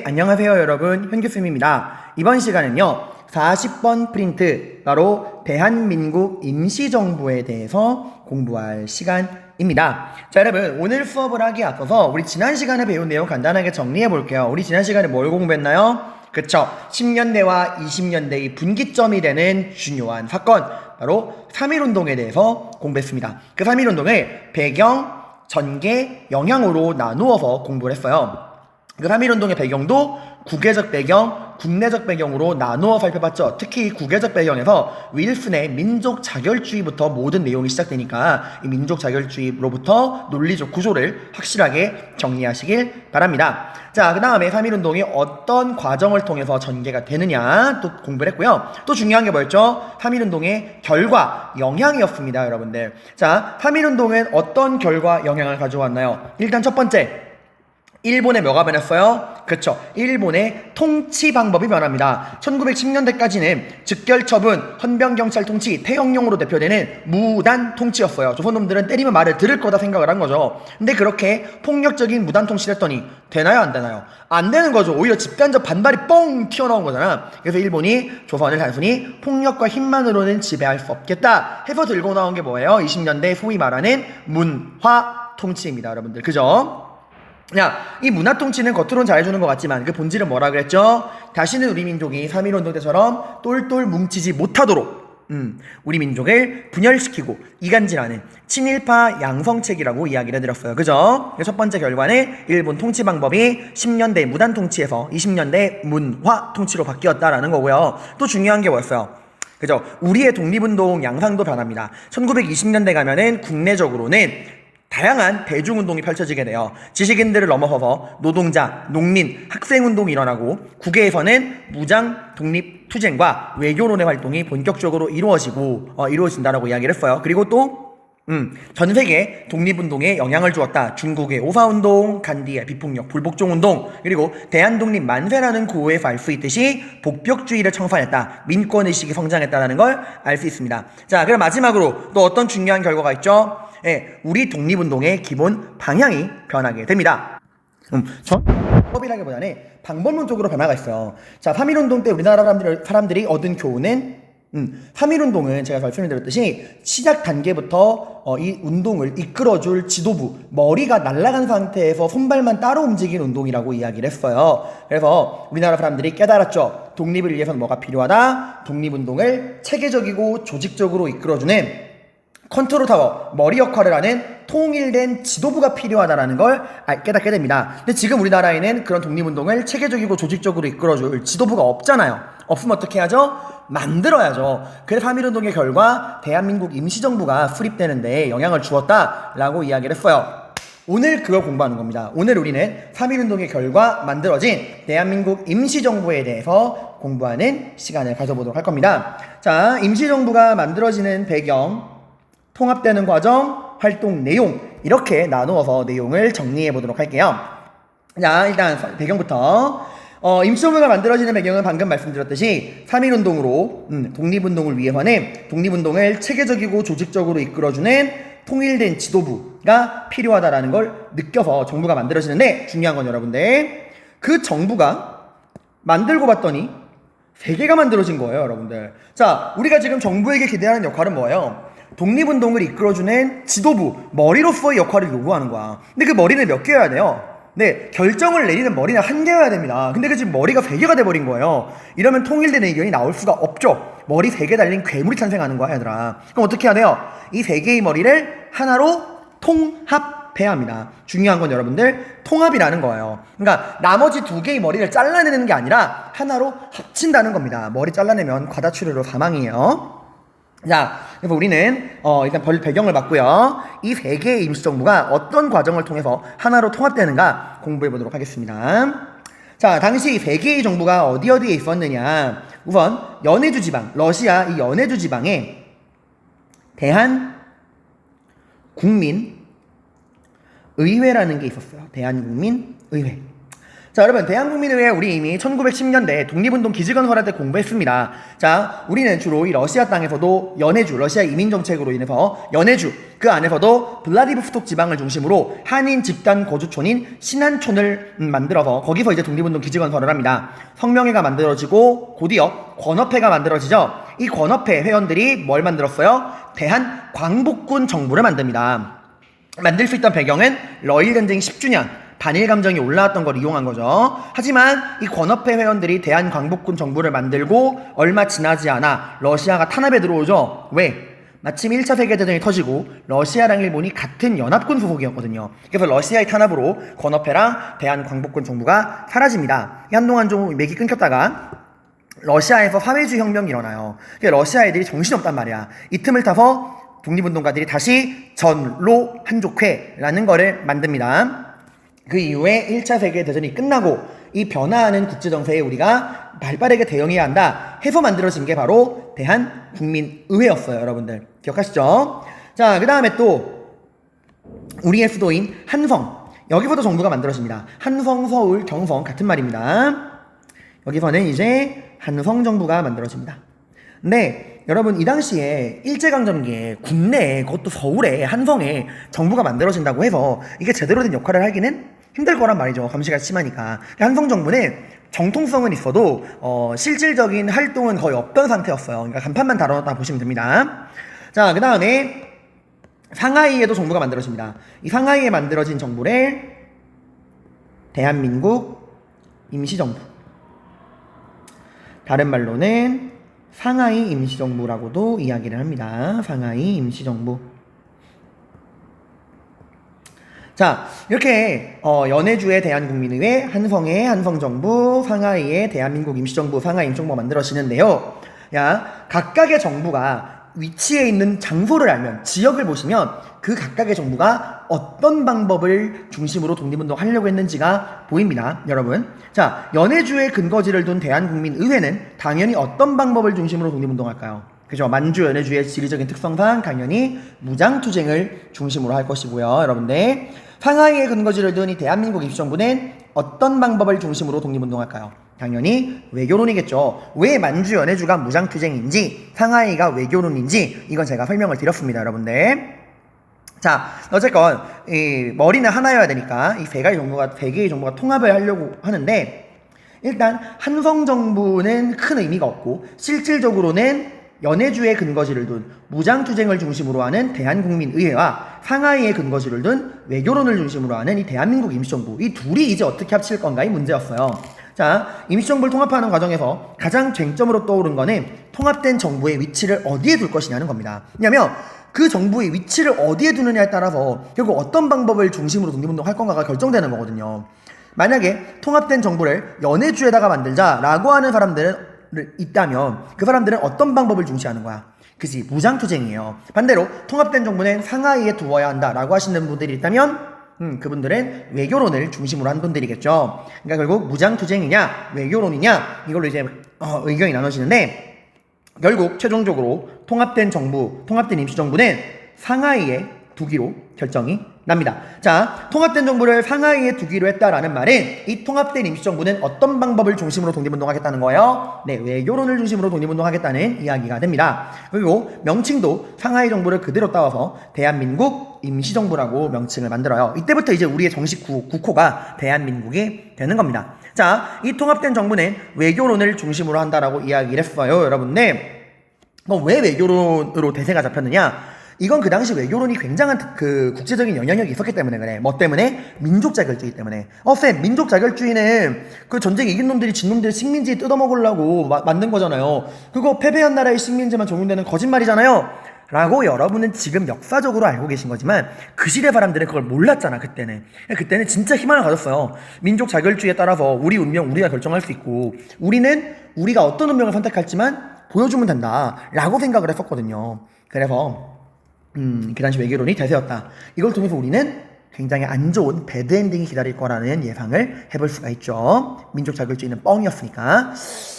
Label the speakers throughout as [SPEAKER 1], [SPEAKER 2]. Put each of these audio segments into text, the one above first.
[SPEAKER 1] 안녕하세요 여러분, 현규쌤입니다. 이번 시간은요 40번 프린트, 바로 대한민국 임시정부에 대해서 공부할 시간입니다. 자 여러분, 오늘 수업을 하기에 앞서서 우리 지난 시간에 배운 내용 간단하게 정리해 볼게요. 우리 지난 시간에 뭘 공부했나요? 그쵸, 10년대와 20년대의 분기점이 되는 중요한 사건, 바로 3.1운동에 대해서 공부했습니다. 그 3.1운동을 배경, 전개, 영향으로 나누어서 공부를 했어요. 그 3.1운동의 배경도 국외적 배경, 국내적 배경으로 나누어 살펴봤죠. 특히 국외적 배경에서 윌슨의 민족 자결주의부터 모든 내용이 시작되니까 이 민족 자결주의로부터 논리적 구조를 확실하게 정리하시길 바랍니다. 자, 그 다음에 3.1운동이 어떤 과정을 통해서 전개가 되느냐 또 공부를 했고요. 또 중요한 게 뭐였죠? 3.1운동의 결과, 영향이었습니다, 여러분들. 자, 3.1운동은 어떤 결과, 영향을 가져왔나요? 일단 첫 번째, 일본의 뭐가 변했어요? 그쵸, 일본의 통치 방법이 변합니다. 1910년대까지는 즉결처분, 헌병경찰 통치, 태형령으로 대표되는 무단 통치였어요. 조선놈들은 때리면 말을 들을 거다 생각을 한 거죠. 근데 그렇게 폭력적인 무단 통치를 했더니 되나요, 안 되나요? 안 되는 거죠. 오히려 집단적 반발이 뻥 튀어나온 거잖아. 그래서 일본이 조선을 단순히 폭력과 힘만으로는 지배할 수 없겠다 해서 들고 나온 게 뭐예요? 20년대 소위 말하는 문화 통치입니다, 여러분들. 그죠? 야, 이 문화통치는 겉으로는 잘해주는 것 같지만 그 본질은 뭐라 그랬죠? 다시는 우리 민족이 3.1운동 때처럼 똘똘 뭉치지 못하도록 우리 민족을 분열시키고 이간질하는 친일파 양성책이라고 이야기를 해드렸어요. 그죠? 첫 번째 결과는 일본 통치 방법이 10년대 무단 통치에서 20년대 문화 통치로 바뀌었다라는 거고요. 또 중요한 게 뭐였어요? 그죠? 우리의 독립운동 양상도 변합니다. 1920년대 가면은 국내적으로는 다양한 대중운동이 펼쳐지게 돼요. 지식인들을 넘어서서 노동자, 농민, 학생운동이 일어나고 국외에서는 무장 독립투쟁과 외교론의 활동이 본격적으로 이루어진다라고 이야기를 했어요. 그리고 또 전 세계 독립운동에 영향을 주었다. 중국의 오사운동, 간디의 비폭력 불복종운동, 그리고 대한독립 만세라는 구호에서 알 수 있듯이 복벽주의를 청산했다. 민권의식이 성장했다는 걸 알 수 있습니다. 자, 그럼 마지막으로 또 어떤 중요한 결과가 있죠? 예, 우리 독립운동의 기본 방향이 변하게 됩니다. 법이라기보다는 방법론적으로 변화가 있어요. 자, 3.1운동 때 우리나라 사람들이 얻은 교훈은 3.1운동은 제가 말씀드렸듯이 시작 단계부터 이 운동을 이끌어줄 지도부, 머리가 날아간 상태에서 손발만 따로 움직이는 운동이라고 이야기를 했어요. 그래서 우리나라 사람들이 깨달았죠. 독립을 위해서는 뭐가 필요하다? 독립운동을 체계적이고 조직적으로 이끌어주는 컨트롤 타워, 머리 역할을 하는 통일된 지도부가 필요하다는 걸 깨닫게 됩니다. 근데 지금 우리나라에는 그런 독립운동을 체계적이고 조직적으로 이끌어줄 지도부가 없잖아요. 없으면 어떻게 하죠? 만들어야죠. 그래서 3.1운동의 결과 대한민국 임시정부가 수립되는데 영향을 주었다라고 이야기를 했어요. 오늘 그걸 공부하는 겁니다. 오늘 우리는 3.1운동의 결과 만들어진 대한민국 임시정부에 대해서 공부하는 시간을 가져보도록 할 겁니다. 자, 임시정부가 만들어지는 배경, 통합되는 과정, 활동 내용, 이렇게 나누어서 내용을 정리해 보도록 할게요. 자, 일단 배경부터. 임시정부가 만들어지는 배경은 방금 말씀드렸듯이 3.1운동으로 독립운동을 위해서는 독립운동을 체계적이고 조직적으로 이끌어주는 통일된 지도부가 필요하다라는 걸 느껴서 정부가 만들어지는데, 중요한 건 여러분들, 그 정부가 만들고 봤더니 3개가 만들어진 거예요, 여러분들. 자, 우리가 지금 정부에게 기대하는 역할은 뭐예요? 독립운동을 이끌어주는 지도부, 머리로서의 역할을 요구하는 거야. 근데 그 머리는 몇 개여야 돼요? 네, 결정을 내리는 머리는 1개여야 됩니다. 근데 그 지금 머리가 3개가 돼버린 거예요. 이러면 통일된 의견이 나올 수가 없죠. 머리 3개 달린 괴물이 탄생하는 거야, 얘들아. 그럼 어떻게 해야 돼요? 이 3개의 머리를 하나로 통합해야 합니다. 중요한 건 여러분들, 통합이라는 거예요. 그러니까 나머지 2개의 머리를 잘라내는 게 아니라 하나로 합친다는 겁니다. 머리 잘라내면 과다출혈로 사망이에요. 자, 그래서 우리는 일단 배경을 봤고요. 이 3개의 임시정부가 어떤 과정을 통해서 하나로 통합되는가 공부해 보도록 하겠습니다. 자, 당시 3개의 정부가 어디에 있었느냐. 우선 연해주 지방, 러시아 이 연해주 지방에 대한국민의회라는 게 있었어요. 대한국민의회. 자, 여러분, 대한국민의회 우리 이미 1910년대 독립운동 기지건설할 때 공부했습니다. 자, 우리는 주로 이 러시아 땅에서도 연해주, 러시아 이민정책으로 인해서 연해주, 그 안에서도 블라디보스톡 지방을 중심으로 한인 집단 거주촌인 신안촌을 만들어서 거기서 이제 독립운동 기지건설을 합니다. 성명회가 만들어지고 곧이어 권업회가 만들어지죠. 이 권업회 회원들이 뭘 만들었어요? 대한광복군 정부를 만듭니다. 만들 수 있던 배경은 러일전쟁 10주년 반일 감정이 올라왔던 걸 이용한 거죠. 하지만 이 권업회 회원들이 대한광복군 정부를 만들고 얼마 지나지 않아 러시아가 탄압에 들어오죠. 왜? 마침 1차 세계대전이 터지고 러시아랑 일본이 같은 연합군 소속이었거든요. 그래서 러시아의 탄압으로 권업회랑 대한광복군 정부가 사라집니다. 한동안 좀 맥이 끊겼다가 러시아에서 사회주의 혁명이 일어나요. 러시아 애들이 정신없단 말이야. 이 틈을 타서 독립운동가들이 다시 전로 한족회라는 거를 만듭니다. 그 이후에 1차 세계대전이 끝나고 이 변화하는 국제정세에 우리가 발빠르게 대응해야 한다 해서 만들어진 게 바로 대한국민의회였어요. 여러분들 기억하시죠? 자, 그 다음에 또 우리의 수도인 한성, 여기서도 정부가 만들어집니다. 한성, 서울, 경성 같은 말입니다. 여기서는 이제 한성 정부가 만들어집니다. 근데 여러분, 이 당시에 일제강점기에 국내에, 그것도 서울에, 한성에 정부가 만들어진다고 해서 이게 제대로 된 역할을 하기는 힘들 거란 말이죠. 감시가 심하니까. 한성 정부는 정통성은 있어도 실질적인 활동은 거의 없던 상태였어요. 그러니까 간판만 다뤄놨다 보시면 됩니다. 자, 그 다음에 상하이에도 정부가 만들어집니다. 이 상하이에 만들어진 정부를 대한민국 임시정부, 다른 말로는 상하이 임시정부라고도 이야기를 합니다. 상하이 임시정부. 자, 이렇게 연해주의 대한국민의회, 한성의 한성정부, 상하이의 대한민국 임시정부, 상하이 임시정부가 만들어지는데요. 야, 각각의 정부가 위치해 있는 장소를 알면, 지역을 보시면 그 각각의 정부가 어떤 방법을 중심으로 독립운동 하려고 했는지가 보입니다. 여러분, 자, 연해주의 근거지를 둔 대한국민의회는 당연히 어떤 방법을 중심으로 독립운동할까요? 그죠? 만주 연해주의 지리적인 특성상 당연히 무장투쟁을 중심으로 할 것이고요. 여러분들, 상하이의 근거지를 둔 이 대한민국 임시정부는 어떤 방법을 중심으로 독립운동할까요? 당연히 외교론이겠죠. 왜 만주 연해주가 무장투쟁인지, 상하이가 외교론인지 이건 제가 설명을 드렸습니다. 여러분들, 자, 어쨌건 이 머리는 하나여야 되니까 이 세 개의 정부가 통합을 하려고 하는데, 일단 한성 정부는 큰 의미가 없고 실질적으로는 연해주의 근거지를 둔 무장투쟁을 중심으로 하는 대한국민의회와 상하이의 근거지를 둔 외교론을 중심으로 하는 이 대한민국 임시정부, 이 둘이 이제 어떻게 합칠 건가의 문제였어요. 자, 임시정부를 통합하는 과정에서 가장 쟁점으로 떠오른 거는 통합된 정부의 위치를 어디에 둘 것이냐는 겁니다. 왜냐면 그 정부의 위치를 어디에 두느냐에 따라서 결국 어떤 방법을 중심으로 독립운동할 건가가 결정되는 거거든요. 만약에 통합된 정부를 연해주에다가 만들자라고 하는 사람들은 있다면 그 사람들은 어떤 방법을 중시하는 거야? 그치, 무장투쟁이에요. 반대로 통합된 정부는 상하이에 두어야 한다라고 하시는 분들이 있다면 그분들은 외교론을 중심으로 한 분들이겠죠. 그러니까 결국 무장투쟁이냐 외교론이냐 이걸로 이제 의견이 나눠지는데, 결국 최종적으로 통합된 정부, 통합된 임시정부는 상하이에 두기로 결정이 납니다. 자, 통합된 정부를 상하이에 두기로 했다라는 말은 이 통합된 임시정부는 어떤 방법을 중심으로 독립운동하겠다는 거예요? 네, 외교론을 중심으로 독립운동하겠다는 이야기가 됩니다. 그리고 명칭도 상하이 정부를 그대로 따와서 대한민국 임시정부라고 명칭을 만들어요. 이때부터 이제 우리의 정식 국호가 대한민국이 되는 겁니다. 자, 이 통합된 정부는 외교론을 중심으로 한다라고 이야기를 했어요. 여러분들, 왜 외교론으로 대세가 잡혔느냐? 이건 그 당시 외교론이 굉장한 그 국제적인 영향력이 있었기 때문에 그래. 뭐 때문에? 민족 자결주의 때문에. 쌤, 민족 자결주의는 그 전쟁 이긴 놈들이 진 놈들 식민지 뜯어먹으려고 만든 거잖아요. 그거 패배한 나라의 식민지만 적용되는 거짓말이잖아요. 라고 여러분은 지금 역사적으로 알고 계신 거지만 그 시대 사람들은 그걸 몰랐잖아. 그때는 진짜 희망을 가졌어요. 민족 자결주의에 따라서 우리 운명 우리가 결정할 수 있고, 우리는 우리가 어떤 운명을 선택할지만 보여주면 된다 라고 생각을 했었거든요. 그래서 그 당시 외교론이 대세였다. 이걸 통해서 우리는 굉장히 안 좋은 배드엔딩이 기다릴 거라는 예상을 해볼 수가 있죠. 민족 자결주의는 뻥이었으니까.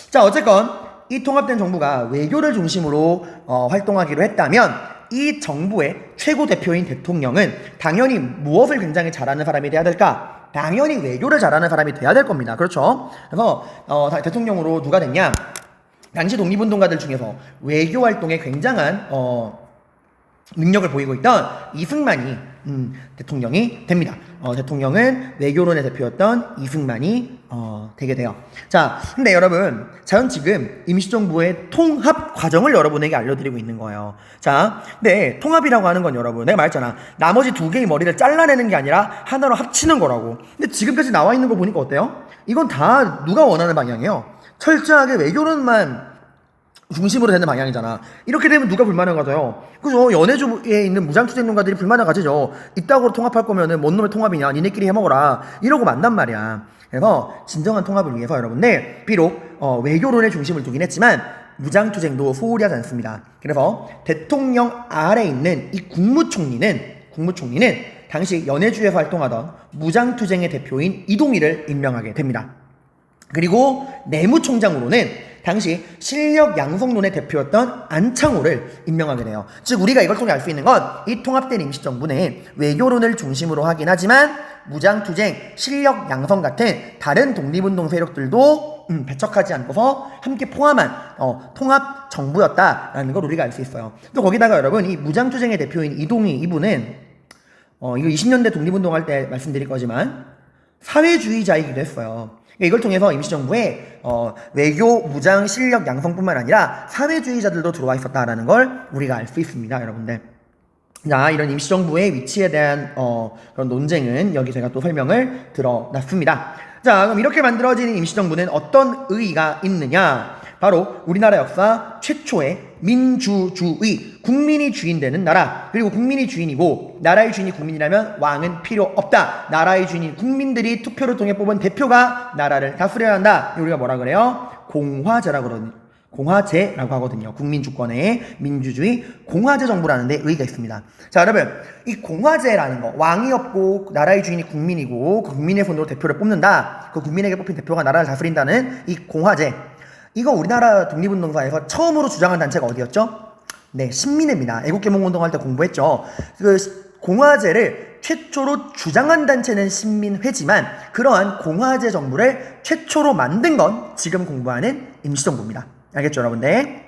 [SPEAKER 1] 자, 어쨌건 이 통합된 정부가 외교를 중심으로 활동하기로 했다면 이 정부의 최고 대표인 대통령은 당연히 무엇을 굉장히 잘하는 사람이 돼야 될까? 당연히 외교를 잘하는 사람이 돼야 될 겁니다. 그렇죠? 그래서 대통령으로 누가 됐냐? 당시 독립운동가들 중에서 외교 활동에 굉장한 능력을 보이고 있던 이승만이 대통령이 됩니다. 대통령은 외교론의 대표였던 이승만이 되게 돼요. 자, 근데 여러분, 저는 지금 임시정부의 통합 과정을 여러분에게 알려드리고 있는 거예요. 자, 근데 통합이라고 하는 건 여러분, 내가 말했잖아. 나머지 두 개의 머리를 잘라내는 게 아니라 하나로 합치는 거라고. 근데 지금까지 나와 있는 거 보니까 어때요? 이건 다 누가 원하는 방향이에요? 철저하게 외교론만 중심으로 되는 방향이잖아. 이렇게 되면 누가 불만을 가져요? 그죠? 연해주에 있는 무장투쟁론가들이 불만을 가지죠. 이따구로 통합할 거면은 뭔 놈의 통합이냐? 니네끼리 해먹어라. 이러고 만단 말이야. 그래서 진정한 통합을 위해서 여러분들 비록 외교론에 중심을 두긴 했지만 무장투쟁도 소홀히 하지 않습니다. 그래서 대통령 아래 있는 이 국무총리는 당시 연해주에서 활동하던 무장투쟁의 대표인 이동희를 임명하게 됩니다. 그리고 내무총장으로는 당시 실력 양성론의 대표였던 안창호를 임명하게 돼요. 즉 우리가 이걸 통해 알 수 있는 건 이 통합된 임시정부는 외교론을 중심으로 하긴 하지만 무장투쟁, 실력 양성 같은 다른 독립운동 세력들도 배척하지 않고서 함께 포함한 통합 정부였다라는 걸 우리가 알 수 있어요. 또 거기다가 여러분 이 무장투쟁의 대표인 이동희 이분은 이거 20년대 독립운동할 때 말씀드릴 거지만 사회주의자이기도 했어요. 이걸 통해서 임시정부에 외교, 무장, 실력 양성뿐만 아니라 사회주의자들도 들어와 있었다라는 걸 우리가 알 수 있습니다, 여러분들. 자, 이런 임시정부의 위치에 대한 그런 논쟁은 여기 제가 또 설명을 들어놨습니다. 자, 그럼 이렇게 만들어진 임시정부는 어떤 의의가 있느냐? 바로 우리나라 역사 최초의 민주주의, 국민이 주인 되는 나라. 그리고 국민이 주인이고 나라의 주인이 국민이라면 왕은 필요 없다. 나라의 주인인 국민들이 투표를 통해 뽑은 대표가 나라를 다스려야 한다. 우리가 뭐라 그래요? 공화제라고 하거든요. 국민주권의 민주주의 공화제 정부라는 데 의의가 있습니다. 자, 여러분, 이 공화제라는 거, 왕이 없고 나라의 주인이 국민이고 그 국민의 손으로 대표를 뽑는다. 그 국민에게 뽑힌 대표가 나라를 다스린다는 이 공화제. 이거 우리나라 독립운동사에서 처음으로 주장한 단체가 어디였죠? 네, 신민회입니다. 애국개몽운동 할 때 공부했죠. 그 공화제를 최초로 주장한 단체는 신민회지만 그러한 공화제 정부를 최초로 만든 건 지금 공부하는 임시정부입니다. 알겠죠, 여러분들?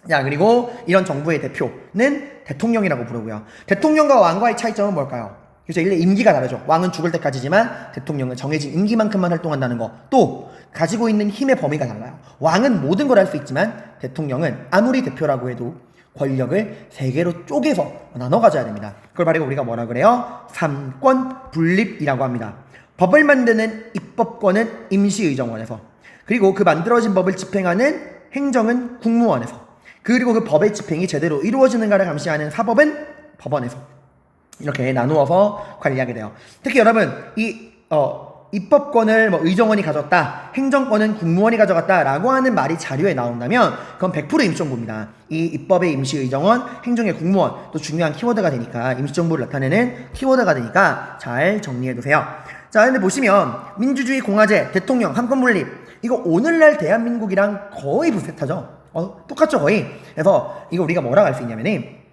[SPEAKER 1] 자, 그리고 이런 정부의 대표는 대통령이라고 부르고요. 대통령과 왕과의 차이점은 뭘까요? 그래서 임기가 다르죠. 왕은 죽을 때까지지만 대통령은 정해진 임기만큼만 활동한다는 거. 또 가지고 있는 힘의 범위가 달라요. 왕은 모든 걸 할 수 있지만 대통령은 아무리 대표라고 해도 권력을 세 개로 쪼개서 나눠 가져야 됩니다. 그걸 바로 우리가 뭐라 그래요? 삼권 분립이라고 합니다. 법을 만드는 입법권은 임시의정원에서, 그리고 그 만들어진 법을 집행하는 행정은 국무원에서, 그리고 그 법의 집행이 제대로 이루어지는가를 감시하는 사법은 법원에서, 이렇게 나누어서 관리하게 돼요. 특히 여러분 입법권을 의정원이 가졌다, 행정권은 국무원이 가져갔다라고 하는 말이 자료에 나온다면 그건 100% 임시정부입니다. 이 입법의 임시의정원, 행정의 국무원, 또 중요한 키워드가 되니까 임시정부를 나타내는 키워드가 되니까 잘 정리해두세요. 자, 근데 보시면 민주주의 공화제, 대통령, 삼권분립, 이거 오늘날 대한민국이랑 거의 비슷하죠. 똑같죠, 거의. 그래서 이거 우리가 뭐라고 할 수 있냐면은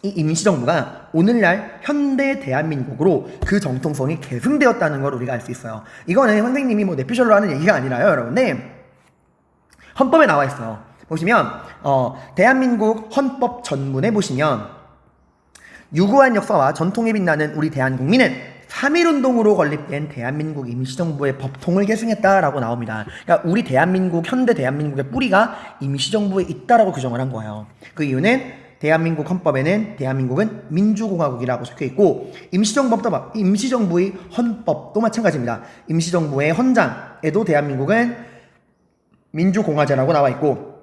[SPEAKER 1] 이 임시정부가 오늘날 현대 대한민국으로 그 정통성이 계승되었다는 걸 우리가 알 수 있어요. 이거는 선생님이 내피셜로 하는 얘기가 아니라요, 여러분들. 헌법에 나와 있어요. 보시면 대한민국 헌법 전문에 보시면 유구한 역사와 전통에 빛나는 우리 대한국민은 3.1운동으로 건립된 대한민국 임시정부의 법통을 계승했다라고 나옵니다. 그러니까 우리 대한민국, 현대 대한민국의 뿌리가 임시정부에 있다라고 규정을 한 거예요. 그 이유는 대한민국 헌법에는 대한민국은 민주공화국이라고 적혀있고 임시정부의 헌법도 마찬가지입니다. 임시정부의 헌장에도 대한민국은 민주공화제라고 나와있고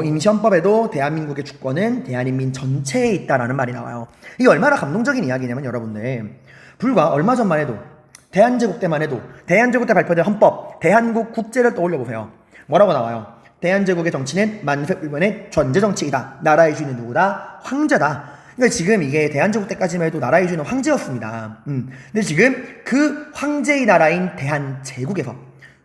[SPEAKER 1] 임시헌법에도 대한민국의 주권은 대한인민 전체에 있다라는 말이 나와요. 이게 얼마나 감동적인 이야기냐면 여러분들, 불과 얼마 전만 해도 대한제국 때만 해도 대한제국 때 발표된 헌법 대한국 국제를 떠올려보세요. 뭐라고 나와요? 대한제국의 정치는 만세불변의 전제정치이다. 나라의 주인은 누구다? 황제다. 그러니까 지금 이게 대한제국 때까지만 해도 나라의 주인은 황제였습니다. 근데 지금 그 황제의 나라인 대한제국에서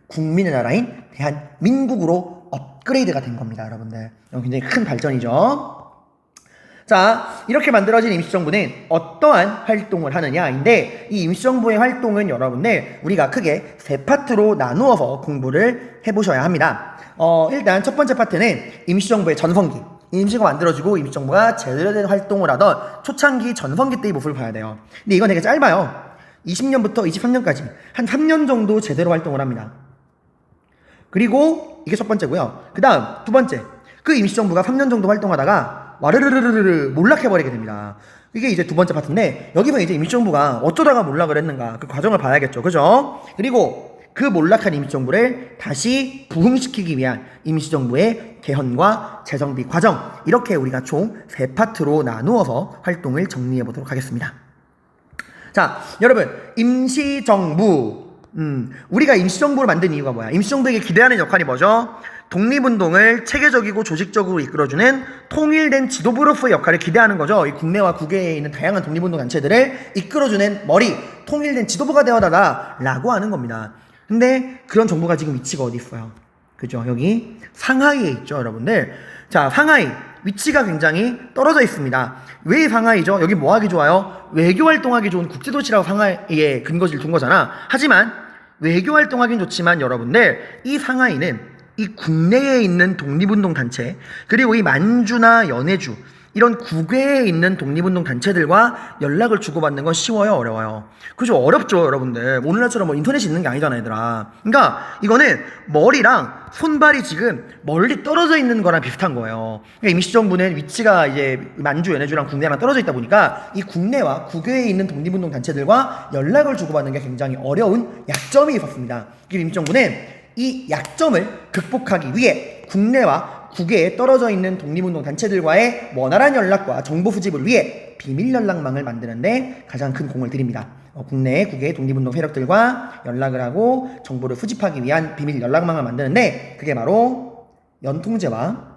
[SPEAKER 1] 국민의 나라인 대한민국으로 업그레이드가 된 겁니다, 여러분들. 굉장히 큰 발전이죠. 자, 이렇게 만들어진 임시정부는 어떠한 활동을 하느냐인데, 이 임시정부의 활동은 여러분들 우리가 크게 세 파트로 나누어서 공부를 해보셔야 합니다. 일단 첫 번째 파트는 임시정부의 전성기. 임시가 만들어지고 임시정부가 제대로 된 활동을 하던 초창기 전성기 때의 모습을 봐야 돼요. 근데 이건 되게 짧아요. 20년부터 23년까지 한 3년 정도 제대로 활동을 합니다. 그리고 이게 첫 번째고요. 그 다음 두 번째, 그 임시정부가 3년 정도 활동하다가 와르르르르르 몰락해버리게 됩니다. 이게 이제 두 번째 파트인데, 여기서 이제 임시정부가 어쩌다가 몰락을 했는가 그 과정을 봐야겠죠. 그죠? 그리고 그 몰락한 임시정부를 다시 부흥시키기 위한 임시정부의 개헌과 재정비 과정, 이렇게 우리가 총 세 파트로 나누어서 활동을 정리해 보도록 하겠습니다. 자, 여러분, 임시정부. 우리가 임시정부를 만든 이유가 뭐야? 임시정부에게 기대하는 역할이 뭐죠? 독립운동을 체계적이고 조직적으로 이끌어주는 통일된 지도부로서의 역할을 기대하는 거죠. 이 국내와 국외에 있는 다양한 독립운동 단체들을 이끌어주는 머리, 통일된 지도부가 되어달라 라고 하는 겁니다. 근데 그런 정부가 지금 위치가 어디 있어요? 그죠? 여기 상하이에 있죠, 여러분들. 자, 상하이 위치가 굉장히 떨어져 있습니다. 왜 상하이죠? 여기 뭐 하기 좋아요? 외교 활동하기 좋은 국제도시라고 상하이에 근거지를 둔 거잖아. 하지만 외교 활동하긴 좋지만 여러분들, 이 상하이는 이 국내에 있는 독립운동 단체, 그리고 이 만주나 연해주, 이런 국외에 있는 독립운동 단체들과 연락을 주고받는 건 쉬워요, 어려워요? 그죠? 어렵죠, 여러분들. 오늘날처럼 뭐 인터넷이 있는 게 아니잖아, 얘들아. 그러니까 이거는 머리랑 손발이 지금 멀리 떨어져 있는 거랑 비슷한 거예요. 그러니까 임시정부는 위치가 이제 만주, 연해주랑 국내랑 떨어져 있다 보니까 이 국내와 국외에 있는 독립운동 단체들과 연락을 주고받는 게 굉장히 어려운 약점이 있었습니다. 그래서 임시정부는 이 약점을 극복하기 위해 국내와 국외에 떨어져 있는 독립운동 단체들과의 원활한 연락과 정보 수집을 위해 비밀 연락망을 만드는데 가장 큰 공을 들입니다. 국내, 국외 독립운동 세력들과 연락을 하고 정보를 수집하기 위한 비밀 연락망을 만드는데, 그게 바로 연통제와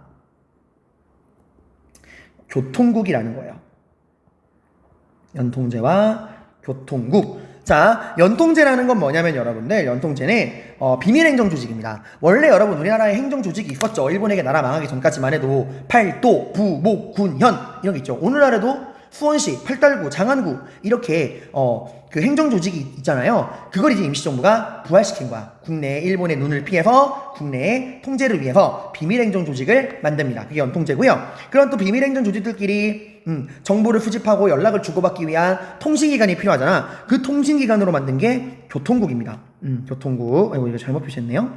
[SPEAKER 1] 교통국이라는 거예요. 연통제와 교통국. 자, 연통제라는 건 뭐냐면 여러분들, 연통제는 비밀행정 조직입니다. 원래 여러분 우리나라에 행정 조직이 있었죠. 일본에게 나라 망하기 전까지만 해도 팔도, 부, 목, 군, 현 이런 게 있죠. 오늘날에도 수원시, 팔달구, 장안구 이렇게 그 행정 조직이 있잖아요. 그걸 이제 임시정부가 부활시킨 거야. 국내 일본의 눈을 피해서 국내의 통제를 위해서 비밀행정 조직을 만듭니다. 그게 연통제고요. 그런 또 비밀행정 조직들끼리 정보를 수집하고 연락을 주고받기 위한 통신기관이 필요하잖아. 그 통신기관으로 만든 게 교통국입니다. 교통국. 아이고, 이거 잘못 표시했네요.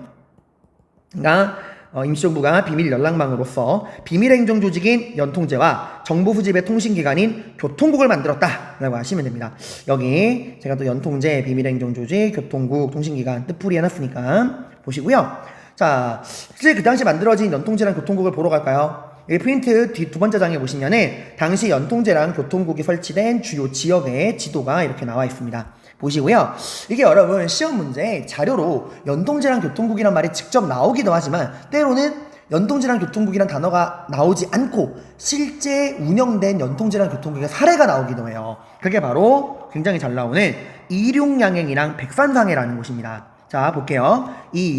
[SPEAKER 1] 그러니까 임시정부가 비밀 연락망으로서 비밀행정 조직인 연통제와 정보 수집의 통신기관인 교통국을 만들었다라고 하시면 됩니다. 여기 제가 또 연통제, 비밀행정 조직, 교통국, 통신기관 뜻풀이 해놨으니까 보시고요. 자, 실제 그 당시 만들어진 연통제랑 교통국을 보러 갈까요? 여기 프린트 뒤 두 번째 장에 보시면은 당시 연통제랑 교통국이 설치된 주요 지역의 지도가 이렇게 나와 있습니다. 보시고요. 이게 여러분 시험 문제 자료로 연통제랑 교통국이란 말이 직접 나오기도 하지만, 때로는 연통제랑 교통국이란 단어가 나오지 않고 실제 운영된 연통제랑 교통국의 사례가 나오기도 해요. 그게 바로 굉장히 잘 나오는 이륙양행이랑 백산상해라는 곳입니다. 자, 볼게요. 이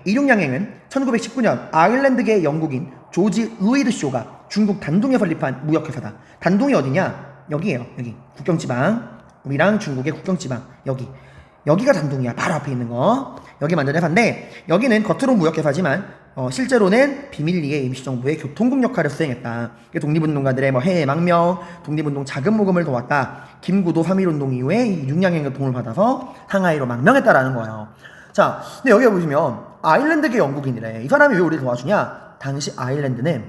[SPEAKER 1] 이륙양행은 1919년 아일랜드계 영국인 조지 루이드 쇼가 중국 단둥에 설립한 무역회사다. 단둥이 어디냐? 여기에요. 여기 국경지방. 우리랑 중국의 국경지방. 여기가 단둥이야. 바로 앞에 있는 거. 여기 만든 회사인데, 여기는 겉으로 무역회사지만 실제로는 비밀리에 임시정부의 교통국 역할을 수행했다. 독립운동가들의 해외 망명, 독립운동 자금 모금을 도왔다. 김구도 3.1운동 이후에 이 육양행의 도움을 받아서 상하이로 망명했다라는 거예요. 자, 근데 여기 보시면 아일랜드계 영국인이래. 이 사람이 왜 우리를 도와주냐? 당시 아일랜드는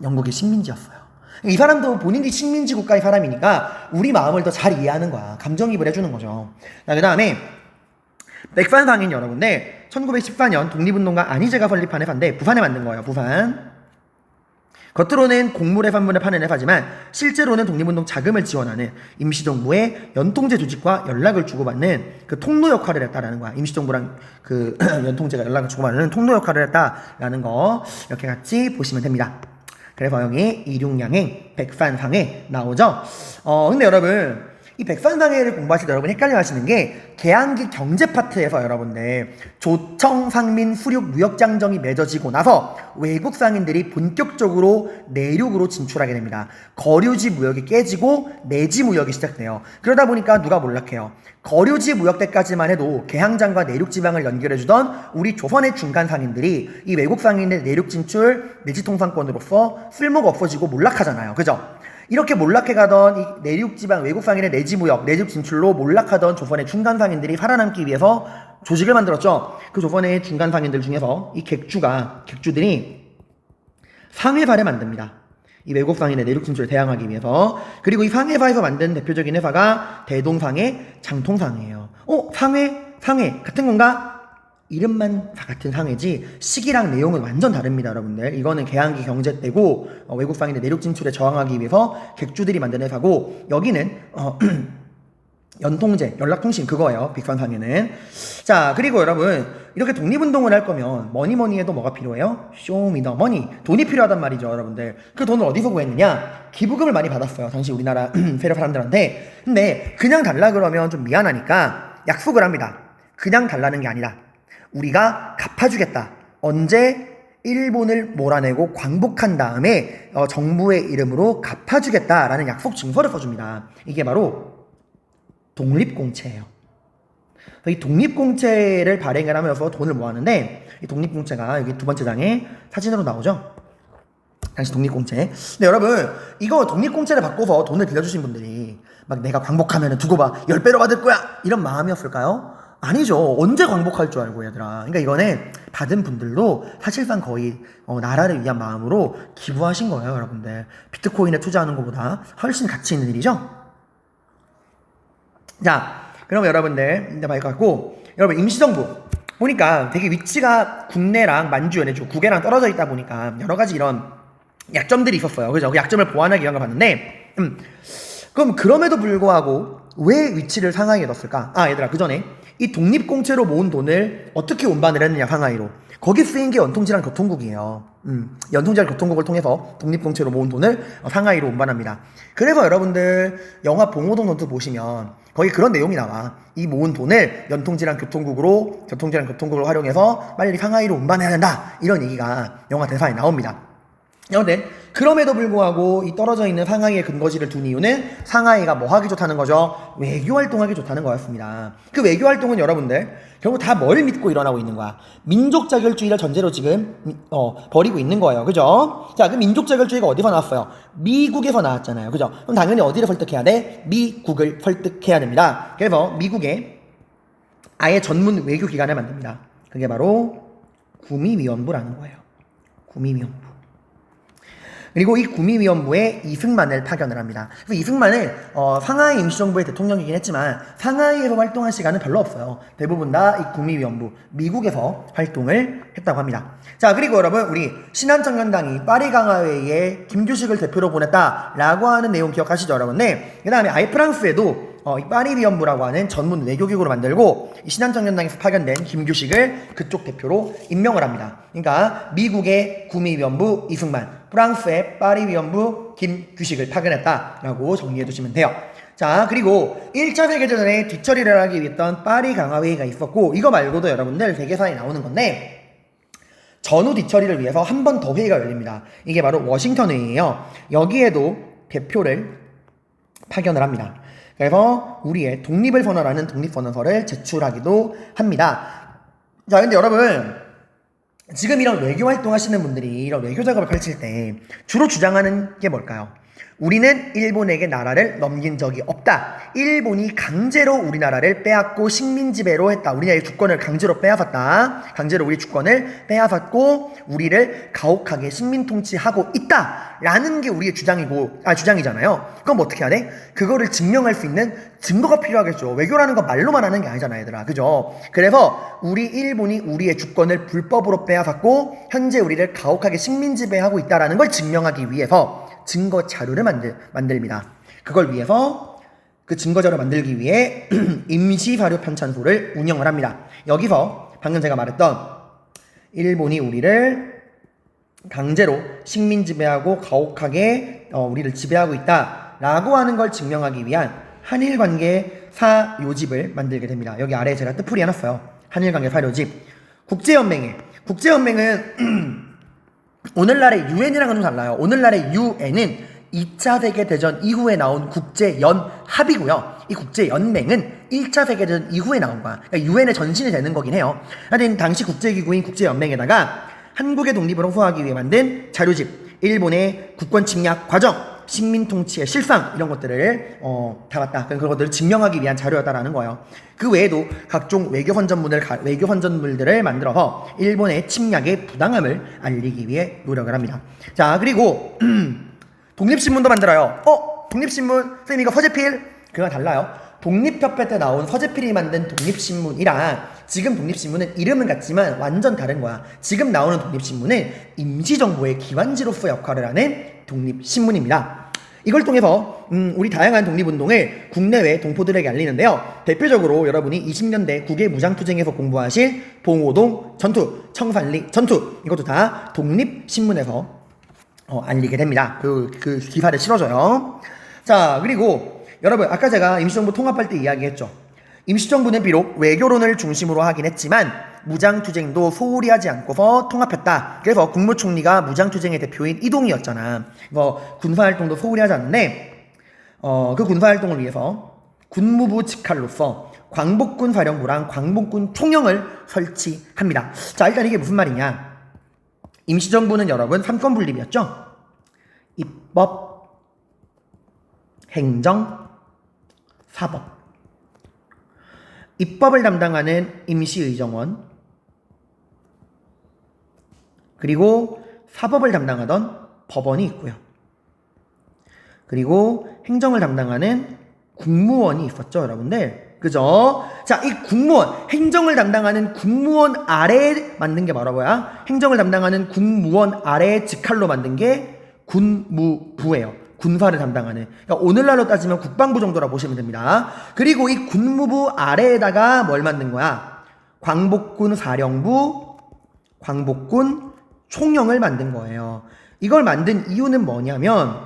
[SPEAKER 1] 영국의 식민지였어요. 이 사람도 본인이 식민지 국가의 사람이니까 우리 마음을 더 잘 이해하는 거야. 감정이입을 해주는 거죠. 그 다음에 백산상인 여러분들 1914년 독립운동가 안희재가 설립한 회사인데 부산에 만든 거예요. 부산. 겉으로는 곡물의 산물을 파는 회사지만 실제로는 독립운동 자금을 지원하는 임시정부의 연통제 조직과 연락을 주고받는 그 통로 역할을 했다라는 거야. 임시정부랑 그 연통제가 연락을 주고받는 통로 역할을 했다라는 거 이렇게 같이 보시면 됩니다. 그래서 여기 이륙양행, 백산상해 나오죠. 근데 여러분 이 백선상해를 공부하실 때 여러분 헷갈려 하시는 게 개항기 경제 파트에서 여러분들 조청, 상민, 수륙, 무역장정이 맺어지고 나서 외국 상인들이 본격적으로 내륙으로 진출하게 됩니다. 거류지 무역이 깨지고 내지 무역이 시작돼요. 그러다 보니까 누가 몰락해요. 거류지 무역 때까지만 해도 개항장과 내륙 지방을 연결해주던 우리 조선의 중간 상인들이 이 외국 상인의 내륙 진출, 내지 통상권으로서 쓸모가 없어지고 몰락하잖아요. 그죠? 이렇게 몰락해가던 이 내륙지방 외국 상인의 내지 무역, 내륙 진출로 몰락하던 조선의 중간 상인들이 살아남기 위해서 조직을 만들었죠. 그 조선의 중간 상인들 중에서 이 객주들이 상회사를 만듭니다. 이 외국 상인의 내륙 진출에 대항하기 위해서. 그리고 이 상회사에서 만든 대표적인 회사가 대동상해, 장통상해예요. 상해 같은 건가? 이름만 다 같은 상해지 시기랑 내용은 완전 다릅니다, 여러분들. 이거는 개항기 경제 때고 외국 상인의 내륙 진출에 저항하기 위해서 객주들이 만든 회사고, 여기는 연통제, 연락통신 그거예요. 빅선상해는. 자, 그리고 여러분 이렇게 독립운동을 할 거면 뭐니 해도 뭐가 필요해요? 쇼미더머니. 돈이 필요하단 말이죠, 여러분들. 그 돈을 어디서 구했느냐? 기부금을 많이 받았어요, 당시 우리나라 세력 사람들한테. 근데 그냥 달라 그러면 좀 미안하니까 약속을 합니다. 그냥 달라는 게 아니라 우리가 갚아주겠다. 언제? 일본을 몰아내고 광복한 다음에 정부의 이름으로 갚아주겠다라는 약속 증서를 써줍니다. 이게 바로 독립공채예요. 이 독립공채를 발행을 하면서 돈을 모았는데, 이 독립공채가 여기 두 번째 장에 사진으로 나오죠. 당시 독립공채. 근데 여러분 이거 독립공채를 바꿔서 돈을 빌려주신 분들이 막 내가 광복하면 두고 봐 10배로 받을 거야 이런 마음이었을까요? 아니죠. 언제 광복할 줄 알고, 얘들아. 그러니까 이거는 받은 분들도 사실상 거의 나라를 위한 마음으로 기부하신 거예요, 여러분들. 비트코인에 투자하는 것보다 훨씬 가치 있는 일이죠. 자, 그럼 여러분들 이제 밝았고, 여러분 임시정부 보니까 되게 위치가 국내랑 만주, 연해주, 국해랑 떨어져 있다 보니까 여러 가지 이런 약점들이 있었어요. 그죠? 그 약점을 보완하기 위한 걸 봤는데, 그럼 그럼에도 불구하고 왜 위치를 상하이에 넣었을까? 얘들아, 그 전에 이 독립공채로 모은 돈을 어떻게 운반을 했느냐, 상하이로. 거기 쓰인 게 연통지랑 교통국이에요. 연통지랑 교통국을 통해서 독립공채로 모은 돈을 상하이로 운반합니다. 그래서 여러분들 영화 봉오동 전투 보시면 거기 그런 내용이 나와. 이 모은 돈을 연통지랑 교통국으로 활용해서 빨리 상하이로 운반해야 된다, 이런 얘기가 영화 대사에 나옵니다. 그런데 그럼에도 불구하고 이 떨어져 있는 상하이의 근거지를 둔 이유는 상하이가 뭐 하기 좋다는 거죠? 외교활동하기 좋다는 거였습니다. 그 외교활동은 여러분들 결국 다 뭘 믿고 일어나고 있는 거야? 민족자결주의를 전제로 지금 벌이고 있는 거예요. 그죠? 자, 그 민족자결주의가 어디서 나왔어요? 미국에서 나왔잖아요. 그죠? 그럼 당연히 어디를 설득해야 돼? 미국을 설득해야 됩니다. 그래서 미국에 아예 전문 외교기관을 만듭니다. 그게 바로 구미위원부라는 거예요. 구미위원부. 그리고 이 구미위원부에 이승만을 파견을 합니다. 그래서 이승만은 상하이 임시정부의 대통령이긴 했지만 상하이에서 활동한 시간은 별로 없어요. 대부분 다 이 구미위원부, 미국에서 활동을 했다고 합니다. 자, 그리고 여러분 우리 신한청년당이 파리강화회의에 김규식을 대표로 보냈다라고 하는 내용 기억하시죠, 여러분? 네. 그 다음에 아예 프랑스에도 이 파리위원부라고 하는 전문 외교기구를 만들고 이 신한청년당에서 파견된 김규식을 그쪽 대표로 임명을 합니다. 그러니까 미국의 구미위원부 이승만, 프랑스의 파리위원부 김규식을 파견했다라고 정리해 두시면 돼요. 자, 그리고 1차 세계대전에 뒤처리를 하기 위해 했던 파리 강화회의가 있었고, 이거 말고도 여러분들 세계사에 나오는 건데 전후 뒤처리를 위해서 한 번 더 회의가 열립니다. 이게 바로 워싱턴 회의예요. 여기에도 대표를 파견을 합니다. 그래서 우리의 독립을 선언하는 독립선언서를 제출하기도 합니다. 자, 근데 여러분 지금 이런 외교 활동하시는 분들이 이런 외교 작업을 펼칠 때 주로 주장하는 게 뭘까요? 우리는 일본에게 나라를 넘긴 적이 없다. 일본이 강제로 우리나라를 빼앗고 식민 지배로 했다. 우리나라의 주권을 강제로 빼앗았다. 강제로 우리 주권을 빼앗았고 우리를 가혹하게 식민 통치하고 있다. 라는 게 우리의 주장이잖아요. 그럼 어떻게 해야 돼? 그거를 증명할 수 있는 증거가 필요하겠죠. 외교라는 건 말로만 하는 게 아니잖아요, 얘들아. 그죠? 그래서 일본이 우리의 주권을 불법으로 빼앗았고 현재 우리를 가혹하게 식민 지배하고 있다라는 걸 증명하기 위해서 증거 자료를 만듭니다. 그걸 위해서 그 증거 자료 만들기 위해 임시 사료 편찬소를 운영을 합니다. 여기서 방금 제가 말했던 일본이 우리를 강제로 식민 지배하고 가혹하게 우리를 지배하고 있다라고 하는 걸 증명하기 위한 한일관계 사요집을 만들게 됩니다. 여기 아래에 제가 뜻풀이 해놨어요. 한일관계 사요집. 국제연맹은 오늘날의 유엔이랑은 좀 달라요. 오늘날의 유엔은 2차 세계대전 이후에 나온 국제연합이고요. 이 국제연맹은 1차 세계대전 이후에 나온 거야. 그러니까 유엔의 전신이 되는 거긴 해요. 하여튼 당시 국제기구인 국제연맹에다가 한국의 독립을 호소하기 위해 만든 자료집, 일본의 국권 침략 과정, 식민 통치의 실상 이런 것들을 담았다. 그런 것들을 증명하기 위한 자료였다라는 거예요. 그 외에도 각종 외교 선전물들을 만들어서 일본의 침략의 부당함을 알리기 위해 노력을 합니다. 자, 그리고 독립신문도 만들어요. 독립신문 선생님 이거 서재필 그거랑 달라요. 독립협회 때 나온 서재필이 만든 독립신문이랑 지금 독립신문은 이름은 같지만 완전 다른 거야. 지금 나오는 독립신문은 임시정부의 기관지로서 역할을 하는 독립신문입니다. 이걸 통해서 우리 다양한 독립운동을 국내외 동포들에게 알리는데요. 대표적으로 여러분이 20년대 국외 무장투쟁에서 공부하실 봉오동 전투, 청산리 전투 이것도 다 독립신문에서 알리게 됩니다. 그 기사를 실어줘요. 자, 그리고 여러분 아까 제가 임시정부 통합할 때 이야기했죠. 임시정부는 비록 외교론을 중심으로 하긴 했지만 무장투쟁도 소홀히 하지 않고서 통합했다. 그래서 국무총리가 무장투쟁의 대표인 이동이었잖아. 군사활동도 소홀히 하지 않는데 그 군사활동을 위해서 군무부 직할로서 광복군 사령부랑 광복군 총영을 설치합니다. 자, 일단 이게 무슨 말이냐. 임시정부는 여러분 3권 분립이었죠. 입법, 행정, 사법. 입법을 담당하는 임시의정원, 그리고 사법을 담당하던 법원이 있고요. 그리고 행정을 담당하는 국무원이 있었죠, 여러분들. 그죠? 자, 이 국무원, 행정을 담당하는 국무원 아래에 만든 게 뭐야? 행정을 담당하는 국무원 아래에 직할로 만든 게 군무부예요. 군사를 담당하는. 그러니까 오늘날로 따지면 국방부 정도라 보시면 됩니다. 그리고 이 군무부 아래에다가 뭘 만든 거야? 광복군 사령부, 광복군 총영을 만든 거예요. 이걸 만든 이유는 뭐냐면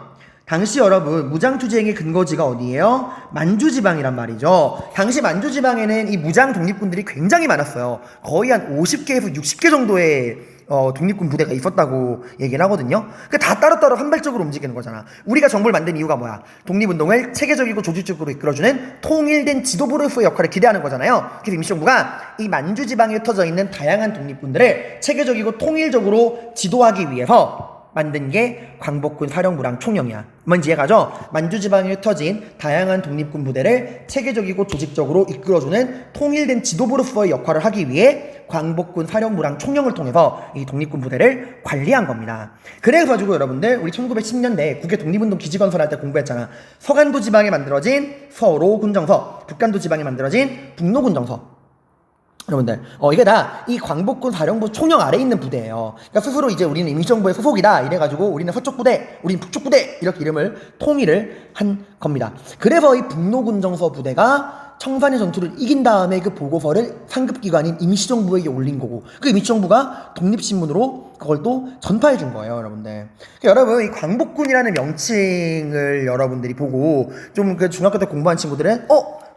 [SPEAKER 1] 당시 여러분 무장투쟁의 근거지가 어디예요? 만주지방이란 말이죠. 당시 만주지방에는 이 무장 독립군들이 굉장히 많았어요. 거의 한 50개에서 60개 정도의 독립군 부대가 있었다고 얘기를 하거든요. 다 따로따로 산발적으로 움직이는 거잖아. 우리가 정부를 만든 이유가 뭐야? 독립운동을 체계적이고 조직적으로 이끌어주는 통일된 지도부로서의 역할을 기대하는 거잖아요. 그래서 임시정부가 이 만주지방에 흩어져 있는 다양한 독립군들을 체계적이고 통일적으로 지도하기 위해서 만든 게 광복군 사령부랑 총영이야. 뭔지 이해가죠? 만주지방에 흩어진 다양한 독립군 부대를 체계적이고 조직적으로 이끌어주는 통일된 지도부로서의 역할을 하기 위해 광복군 사령부랑 총영을 통해서 이 독립군 부대를 관리한 겁니다. 그래가지고 여러분들 우리 1910년대 국외 독립운동 기지 건설할 때 공부했잖아. 서간도 지방에 만들어진 서로 군정서, 북간도 지방에 만들어진 북로 군정서. 여러분들, 이게 다 이 광복군 사령부 총영 아래에 있는 부대예요. 그러니까 스스로 이제 우리는 임시정부의 소속이다 이래가지고 우리는 서쪽 부대, 우리는 북쪽 부대 이렇게 이름을 통일을 한 겁니다. 그래서 이 북로군정서 부대가 청산리 전투를 이긴 다음에 그 보고서를 상급기관인 임시정부에게 올린 거고, 그 임시정부가 독립신문으로 그걸 또 전파해 준 거예요, 여러분들. 그러니까 여러분 이 광복군이라는 명칭을 여러분들이 보고 좀 그 중학교 때 공부한 친구들은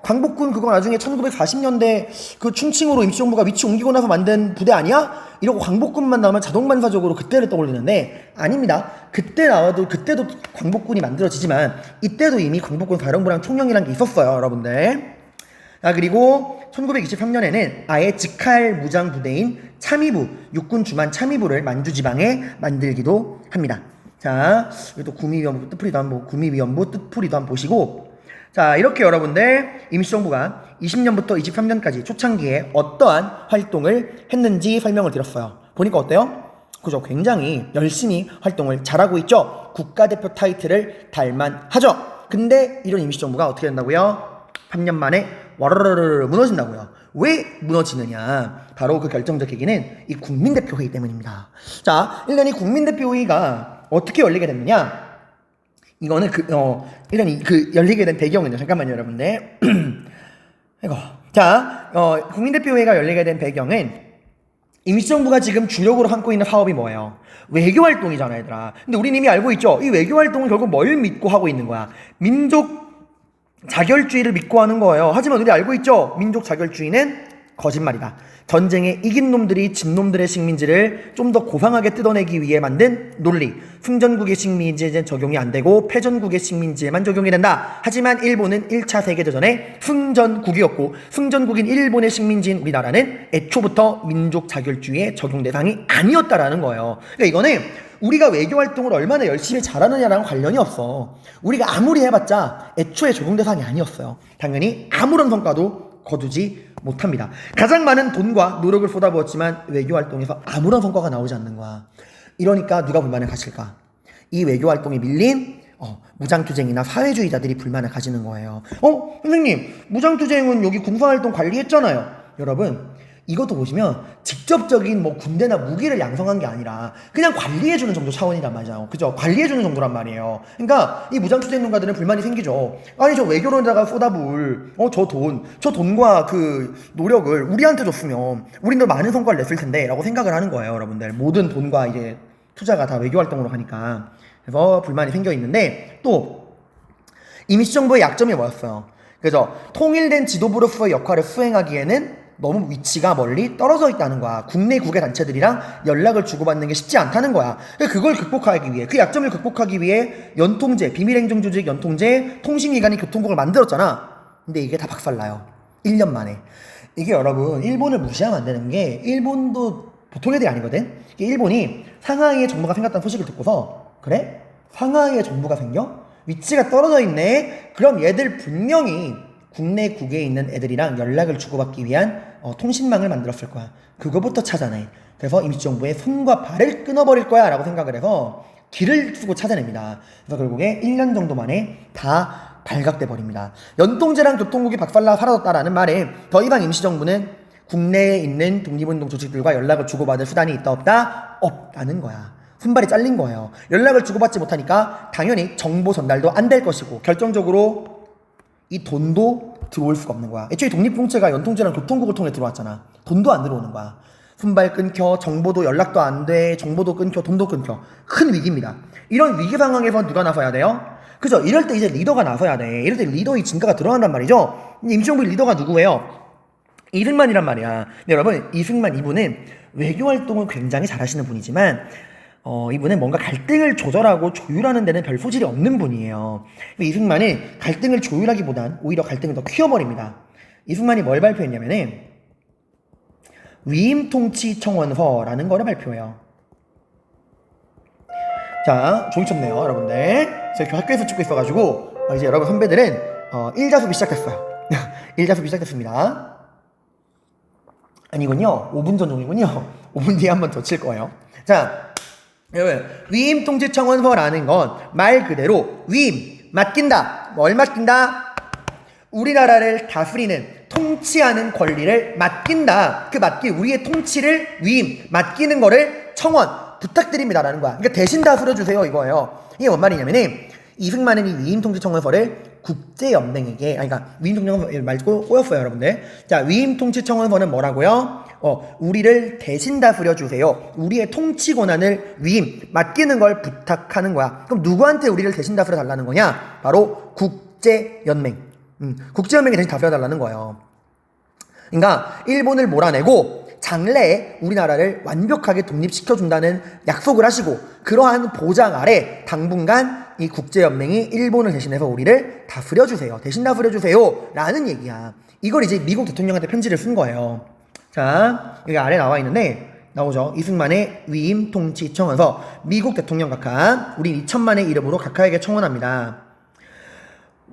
[SPEAKER 1] 광복군 그거 나중에 1940년대 그 충칭으로 임시정부가 위치 옮기고 나서 만든 부대 아니야? 이러고 광복군만 나오면 자동반사적으로 그때를 떠올리는데 아닙니다. 그때 나와도 그때도 광복군이 만들어지지만 이때도 이미 광복군 사령부랑 총영이라는 게 있었어요, 여러분들. 그리고 1923년에는 아예 직할 무장 부대인 참의부, 육군 주만 참의부를 만주지방에 만들기도 합니다. 자, 또 구미위원부 뜻풀이도 한번 보시고, 자, 이렇게 여러분들 임시정부가 20년부터 23년까지 초창기에 어떠한 활동을 했는지 설명을 드렸어요. 보니까 어때요? 그죠? 굉장히 열심히 활동을 잘하고 있죠? 국가대표 타이틀을 달만하죠? 근데 이런 임시정부가 어떻게 된다고요? 3년 만에 와르르르 무너진다고요. 왜 무너지느냐? 바로 그 결정적 계기는 이 국민대표회의 때문입니다. 자, 일단 이 국민대표회의가 어떻게 열리게 됐느냐? 이거는 일단 열리게 된 배경은요. 잠깐만요, 여러분들. 이거. 자, 국민대표회의가 열리게 된 배경은 임시정부가 지금 주력으로 삼고 있는 사업이 뭐예요? 외교활동이잖아, 얘들아. 근데 우리는 이미 알고 있죠? 이 외교활동은 결국 뭘 믿고 하고 있는 거야? 민족 자결주의를 믿고 하는 거예요. 하지만 우리 알고 있죠? 민족 자결주의는 거짓말이다. 전쟁에 이긴 놈들이 진 놈들의 식민지를 좀 더 고상하게 뜯어내기 위해 만든 논리. 승전국의 식민지에는 적용이 안 되고 패전국의 식민지에만 적용이 된다. 하지만 일본은 1차 세계대전에 승전국이었고 승전국인 일본의 식민지인 우리나라는 애초부터 민족 자결주의의 적용 대상이 아니었다라는 거예요. 그러니까 이거는 우리가 외교활동을 얼마나 열심히 잘하느냐랑 관련이 없어. 우리가 아무리 해봤자 애초에 적용 대상이 아니었어요. 당연히 아무런 성과도 거두지 못합니다. 가장 많은 돈과 노력을 쏟아부었지만 외교활동에서 아무런 성과가 나오지 않는 거야. 이러니까 누가 불만을 가질까? 이 외교활동에 밀린 무장투쟁이나 사회주의자들이 불만을 가지는 거예요. 선생님, 무장투쟁은 여기 군사활동 관리했잖아요. 여러분, 이것도 보시면 직접적인 뭐 군대나 무기를 양성한 게 아니라 그냥 관리해주는 정도 차원이란 말이죠. 그죠? 관리해주는 정도란 말이에요. 그러니까 이 무장투쟁론가들은 불만이 생기죠. 아니 저 외교론에다가 쏟아부을 저 돈과 그 노력을 우리한테 줬으면 우린 더 많은 성과를 냈을 텐데 라고 생각을 하는 거예요. 여러분들 모든 돈과 이제 투자가 다 외교활동으로 가니까. 그래서 불만이 생겨 있는데 또 임시정부의 약점이 뭐였어요? 그래서 통일된 지도부로서의 역할을 수행하기에는 너무 위치가 멀리 떨어져 있다는 거야. 국내국의 단체들이랑 연락을 주고받는 게 쉽지 않다는 거야. 그걸 극복하기 위해, 그 약점을 극복하기 위해 연통제, 비밀행정조직 연통제, 통신기관이 교통국을 만들었잖아. 근데 이게 다 박살나요. 1년 만에. 이게 여러분, 일본을 무시하면 안 되는 게 일본도 보통 애들이 아니거든. 일본이 상하이에 정부가 생겼다는 소식을 듣고서 그래? 상하이에 정부가 생겨? 위치가 떨어져 있네? 그럼 얘들 분명히 국내국에 있는 애들이랑 연락을 주고받기 위한 통신망을 만들었을 거야. 그거부터 찾아내. 그래서 임시정부의 손과 발을 끊어버릴 거야 라고 생각을 해서 뒤를 쓰고 찾아냅니다. 그래서 결국에 1년 정도 만에 다 발각돼 버립니다. 연통제랑 교통국이 박살나 사라졌다라는 말에 더 이상 임시정부는 국내에 있는 독립운동 조직들과 연락을 주고받을 수단이 있다 없다? 없다는 거야. 손발이 잘린 거예요. 연락을 주고받지 못하니까 당연히 정보 전달도 안 될 것이고 결정적으로 이 돈도 들어올 수가 없는 거야. 애초에 독립공채가 연통제랑 교통국을 통해 들어왔잖아. 돈도 안 들어오는 거야. 손발 끊겨, 정보도 연락도 안 돼, 정보도 끊겨, 돈도 끊겨. 큰 위기입니다. 이런 위기 상황에서 누가 나서야 돼요? 그죠? 이럴 때 이제 리더가 나서야 돼. 이럴 때 리더의 진가가 들어간단 말이죠. 임시정부의 리더가 누구예요? 이승만이란 말이야. 근데 여러분, 이승만 이분은 외교활동을 굉장히 잘하시는 분이지만 이분은 뭔가 갈등을 조절하고 조율하는 데는 별 소질이 없는 분이에요. 이승만은 갈등을 조율하기보단 오히려 갈등을 더 키워버립니다. 이승만이 뭘 발표했냐면은 위임통치청원서라는 거를 발표해요. 자, 종이쳤네요, 여러분들. 제가 학교에서 찍고 있어가지고 이제 여러분 선배들은 1자습이 시작했어요. 1자습이 시작했습니다. 아니군요. 5분 전 종이군요. 5분 뒤에 한 번 더 칠 거예요. 자, 여러분, 위임통치청원서라는 건 말 그대로 위임, 맡긴다. 뭘 맡긴다? 우리나라를 다스리는, 통치하는 권리를 맡긴다. 그 우리의 통치를 위임, 맡기는 거를 청원, 부탁드립니다라는 거야. 그러니까 대신 다스려주세요 이거예요. 이게 뭔 말이냐면은 이승만은 이 위임통치청원서를 국제연맹에게, 그러니까 위임통치청원서 말고 꼬였어요 여러분들. 자, 위임통치청원서는 뭐라고요? 우리를 대신 다스려주세요. 우리의 통치 권한을 위임, 맡기는 걸 부탁하는 거야. 그럼 누구한테 우리를 대신 다스려 달라는 거냐? 바로 국제연맹. 국제연맹에 대신 다스려 달라는 거예요. 그러니까 일본을 몰아내고 장래에 우리나라를 완벽하게 독립시켜준다는 약속을 하시고 그러한 보장 아래 당분간 이 국제연맹이 일본을 대신해서 우리를 다스려주세요. 대신 다스려주세요. 라는 얘기야. 이걸 이제 미국 대통령한테 편지를 쓴 거예요. 자, 여기 아래 나와 있는데 나오죠. 이승만의 위임 통치 청원서. 미국 대통령 각하, 우린 2천만의 이름으로 각하에게 청원합니다.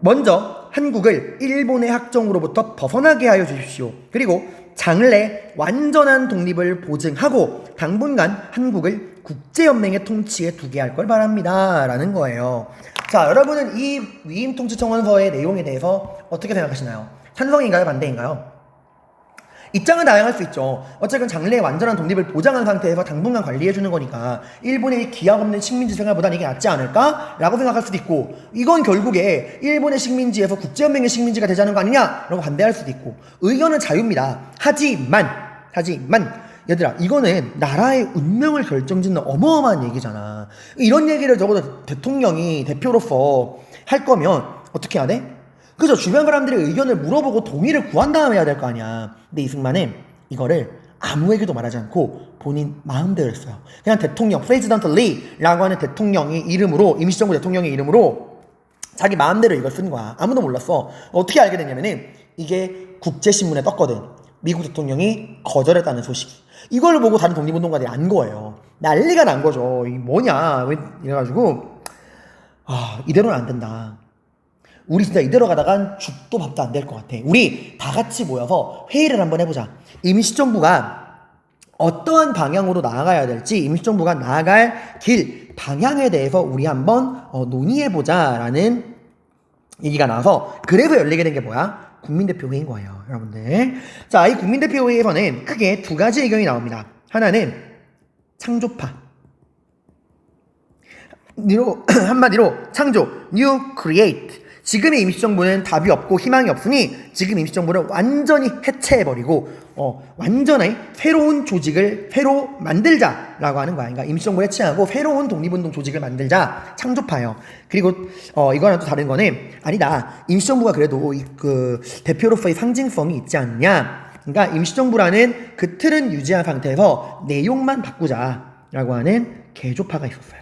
[SPEAKER 1] 먼저 한국을 일본의 학정으로부터 벗어나게 하여 주십시오. 그리고 장래 완전한 독립을 보증하고 당분간 한국을 국제연맹의 통치에 두게 할 걸 바랍니다. 라는 거예요. 자, 여러분은 이 위임 통치 청원서의 내용에 대해서 어떻게 생각하시나요? 찬성인가요? 반대인가요? 입장은 다양할 수 있죠. 어쨌든 장래의 완전한 독립을 보장한 상태에서 당분간 관리해주는 거니까 일본의 기약 없는 식민지 생활보다는 이게 낫지 않을까? 라고 생각할 수도 있고 이건 결국에 일본의 식민지에서 국제연맹의 식민지가 되자는 거 아니냐? 라고 반대할 수도 있고 의견은 자유입니다. 하지만 얘들아 이거는 나라의 운명을 결정짓는 어마어마한 얘기잖아. 이런 얘기를 적어도 대통령이 대표로서 할 거면 어떻게 해야 돼? 그죠? 주변 사람들의 의견을 물어보고 동의를 구한 다음에 해야 될 거 아니야. 근데 이승만은 이거를 아무에게도 말하지 않고 본인 마음대로 했어요. 그냥 대통령, 프레지던트리라고 하는 대통령의 이름으로, 임시정부 대통령의 이름으로 자기 마음대로 이걸 쓴 거야. 아무도 몰랐어. 어떻게 알게 됐냐면은 이게 국제신문에 떴거든. 미국 대통령이 거절했다는 소식이. 이걸 보고 다른 독립운동가들이 안 거예요. 난리가 난 거죠. 이게 뭐냐. 이래가지고 이대로는 안 된다. 우리 진짜 이대로 가다간 죽도 밥도 안 될 것 같아. 우리 다 같이 모여서 회의를 한번 해보자. 임시정부가 어떠한 방향으로 나아가야 될지, 임시정부가 나아갈 길, 방향에 대해서 우리 한번 논의해보자라는 얘기가 나와서, 그래서 열리게 된 게 뭐야? 국민대표회의인 거예요, 여러분들. 자, 이 국민대표회의에서는 크게 두 가지 의견이 나옵니다. 하나는 창조파. 한마디로 창조, new create. 지금의 임시정부는 답이 없고 희망이 없으니 지금 임시정부를 완전히 해체해버리고 완전히 새로운 조직을 새로 만들자라고 하는 거야. 그러니까 임시정부를 해체하고 새로운 독립운동 조직을 만들자. 창조파예요. 그리고 이거랑 또 다른 거는, 아니다, 임시정부가 그래도 그 대표로서의 상징성이 있지 않느냐. 그러니까 임시정부라는 그 틀은 유지한 상태에서 내용만 바꾸자라고 하는 개조파가 있었어요.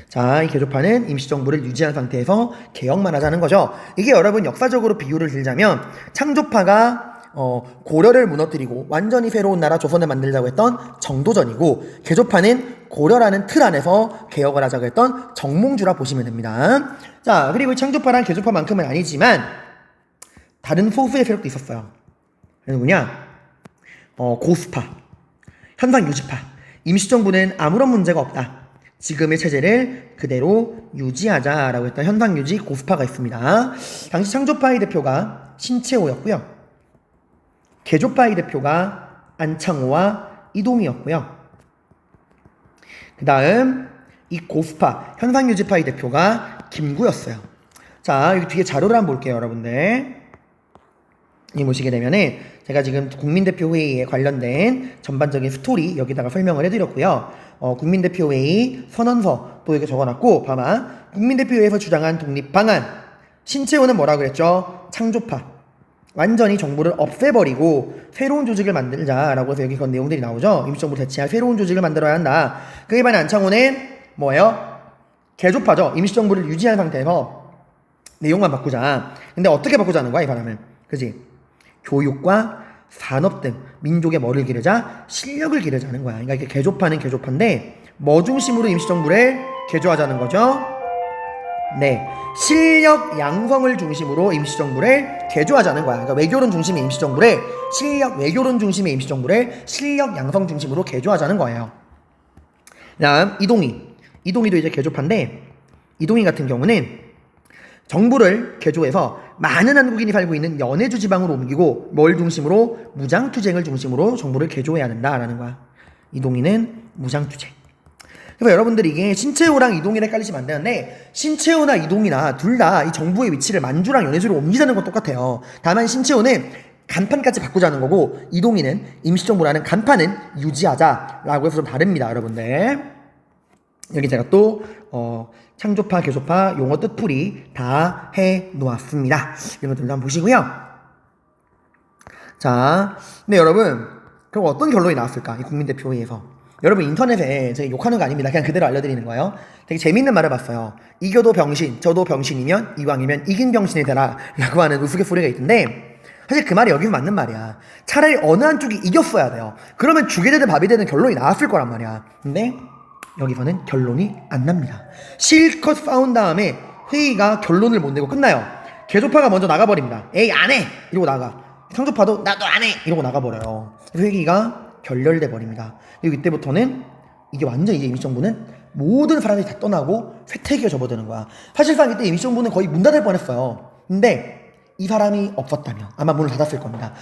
[SPEAKER 1] 자, 이 개조파는 임시정부를 유지한 상태에서 개혁만 하자는 거죠. 이게 여러분 역사적으로 비유를 들자면, 창조파가 고려를 무너뜨리고 완전히 새로운 나라 조선을 만들자고 했던 정도전이고, 개조파는 고려라는 틀 안에서 개혁을 하자고 했던 정몽주라 보시면 됩니다. 자, 그리고 이 창조파랑 개조파만큼은 아니지만 다른 소수의 세력도 있었어요. 누구냐? 고수파, 현상유지파. 임시정부는 아무런 문제가 없다. 지금의 체제를 그대로 유지하자라고 했던 현상유지 고수파가 있습니다. 당시 창조파의 대표가 신채호였고요. 개조파의 대표가 안창호와 이동희였고요. 그 다음 이 고수파, 현상유지파의 대표가 김구였어요. 자, 여기 뒤에 자료를 한번 볼게요, 여러분들. 이 보시게 되면은 제가 지금 국민대표회의에 관련된 전반적인 스토리 여기다가 설명을 해드렸고요. 국민대표회의 선언서 또 이렇게 적어놨고, 봐봐. 국민대표회의에서 주장한 독립방안. 신채호는 뭐라 그랬죠? 창조파. 완전히 정부를 없애버리고 새로운 조직을 만들자라고 해서 여기 그런 내용들이 나오죠. 임시정부를 대체할 새로운 조직을 만들어야 한다. 그에 반해 안창호는 뭐예요? 개조파죠. 임시정부를 유지한 상태에서 내용만 바꾸자. 근데 어떻게 바꾸자는 거야, 이 바람은? 그지? 교육과 산업 등 민족의 뭐를 기르자? 실력을 기르자는 거야. 그러니까 이게 개조파는 개조파인데 뭐 중심으로 임시정부를 개조하자는 거죠? 네, 실력 양성을 중심으로 임시정부를 개조하자는 거야. 그러니까 외교론 중심의 임시정부를 외교론 중심의 임시정부를 실력 양성 중심으로 개조하자는 거예요. 다음 이동희도 이제 개조파인데, 이동희 같은 경우는 정부를 개조해서 많은 한국인이 살고 있는 연해주 지방으로 옮기고 뭘 중심으로? 무장투쟁을 중심으로 정부를 개조해야 된다라는 거야. 이동희는 무장투쟁. 그래서 여러분들이 이게 신채호랑 이동희를 헷갈리시면 안 되는데, 신채호나 이동희나 둘 다 이 정부의 위치를 만주랑 연해주로 옮기자는 건 똑같아요. 다만 신채호는 간판까지 바꾸자는 거고, 이동희는 임시정부라는 간판은 유지하자라고 해서 좀 다릅니다, 여러분들. 여기 제가 또 창조파, 개조파 용어 뜻풀이 다 해놓았습니다. 이런 것들도 한번 보시고요. 자, 근데 여러분, 그럼 어떤 결론이 나왔을까? 이 국민대표회의에서. 여러분, 인터넷에 제가 욕하는 거 아닙니다. 그냥 그대로 알려드리는 거예요. 되게 재밌는 말을 봤어요. 이겨도 병신, 저도 병신이면 이왕이면 이긴 병신이 되라 라고 하는 우스갯소리가 있던데, 사실 그 말이 여기서 맞는 말이야. 차라리 어느 한쪽이 이겼어야 돼요. 그러면 죽이 되든 밥이 되든 결론이 나왔을 거란 말이야. 근데 여기서는 결론이 안 납니다. 실컷 싸운 다음에 회의가 결론을 못 내고 끝나요. 개조파가 먼저 나가버립니다. 에이, 안 해! 이러고 나가. 창조파도 나도 안 해! 이러고 나가버려요. 회의가 결렬돼 버립니다. 그리고 이때부터는 이게 완전 이제 임시정부는 모든 사람들이 다 떠나고 쇠퇴기가 접어드는 거야. 사실상 이때 임시정부는 거의 문 닫을 뻔했어요. 근데 이 사람이 없었다면 아마 문을 닫았을 겁니다.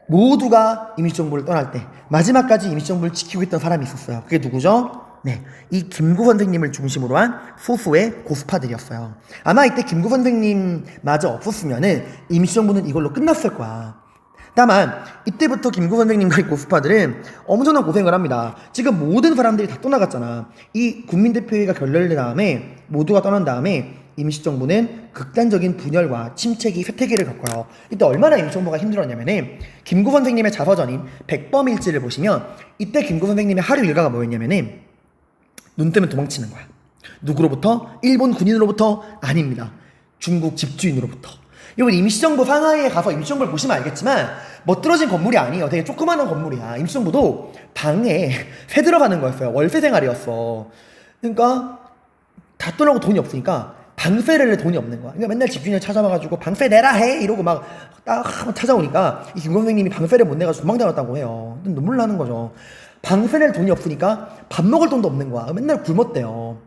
[SPEAKER 1] 모두가 임시정부를 떠날 때 마지막까지 임시정부를 지키고 있던 사람이 있었어요. 그게 누구죠? 네, 이 김구 선생님을 중심으로 한 소수의 고수파들이었어요. 아마 이때 김구 선생님마저 없었으면은 임시정부는 이걸로 끝났을 거야. 다만 이때부터 김구 선생님과 이 고수파들은 엄청난 고생을 합니다. 지금 모든 사람들이 다 떠나갔잖아. 이 국민대표회의가 결렬된 다음에 모두가 떠난 다음에 임시정부는 극단적인 분열과 침체기 쇠퇴기를 겪어요. 이때 얼마나 임시정부가 힘들었냐면은 김구 선생님의 자서전인 백범일지를 보시면 이때 김구 선생님의 하루 일과가 뭐였냐면은 눈 뜨면 도망치는 거야. 누구로부터? 일본 군인으로부터? 아닙니다. 중국 집주인으로부터. 이번 임시정부 상하이에 가서 임시정부를 보시면 알겠지만 멋들어진 건물이 아니에요. 되게 조그마한 건물이야. 임시정부도 방에 새 들어가는 거였어요. 월세 생활이었어. 그러니까 다 떠나고 돈이 없으니까 방세를 낼 돈이 없는 거야. 그러니까 맨날 집주인을 찾아와가지고 방세 내라 해 이러고 막 딱 찾아오니까 이 김 선생님이 방세를 못 내가지고 도망다녔다고 해요. 눈물 나는 거죠. 방세 낼 돈이 없으니까 밥 먹을 돈도 없는 거야. 맨날 굶었대요.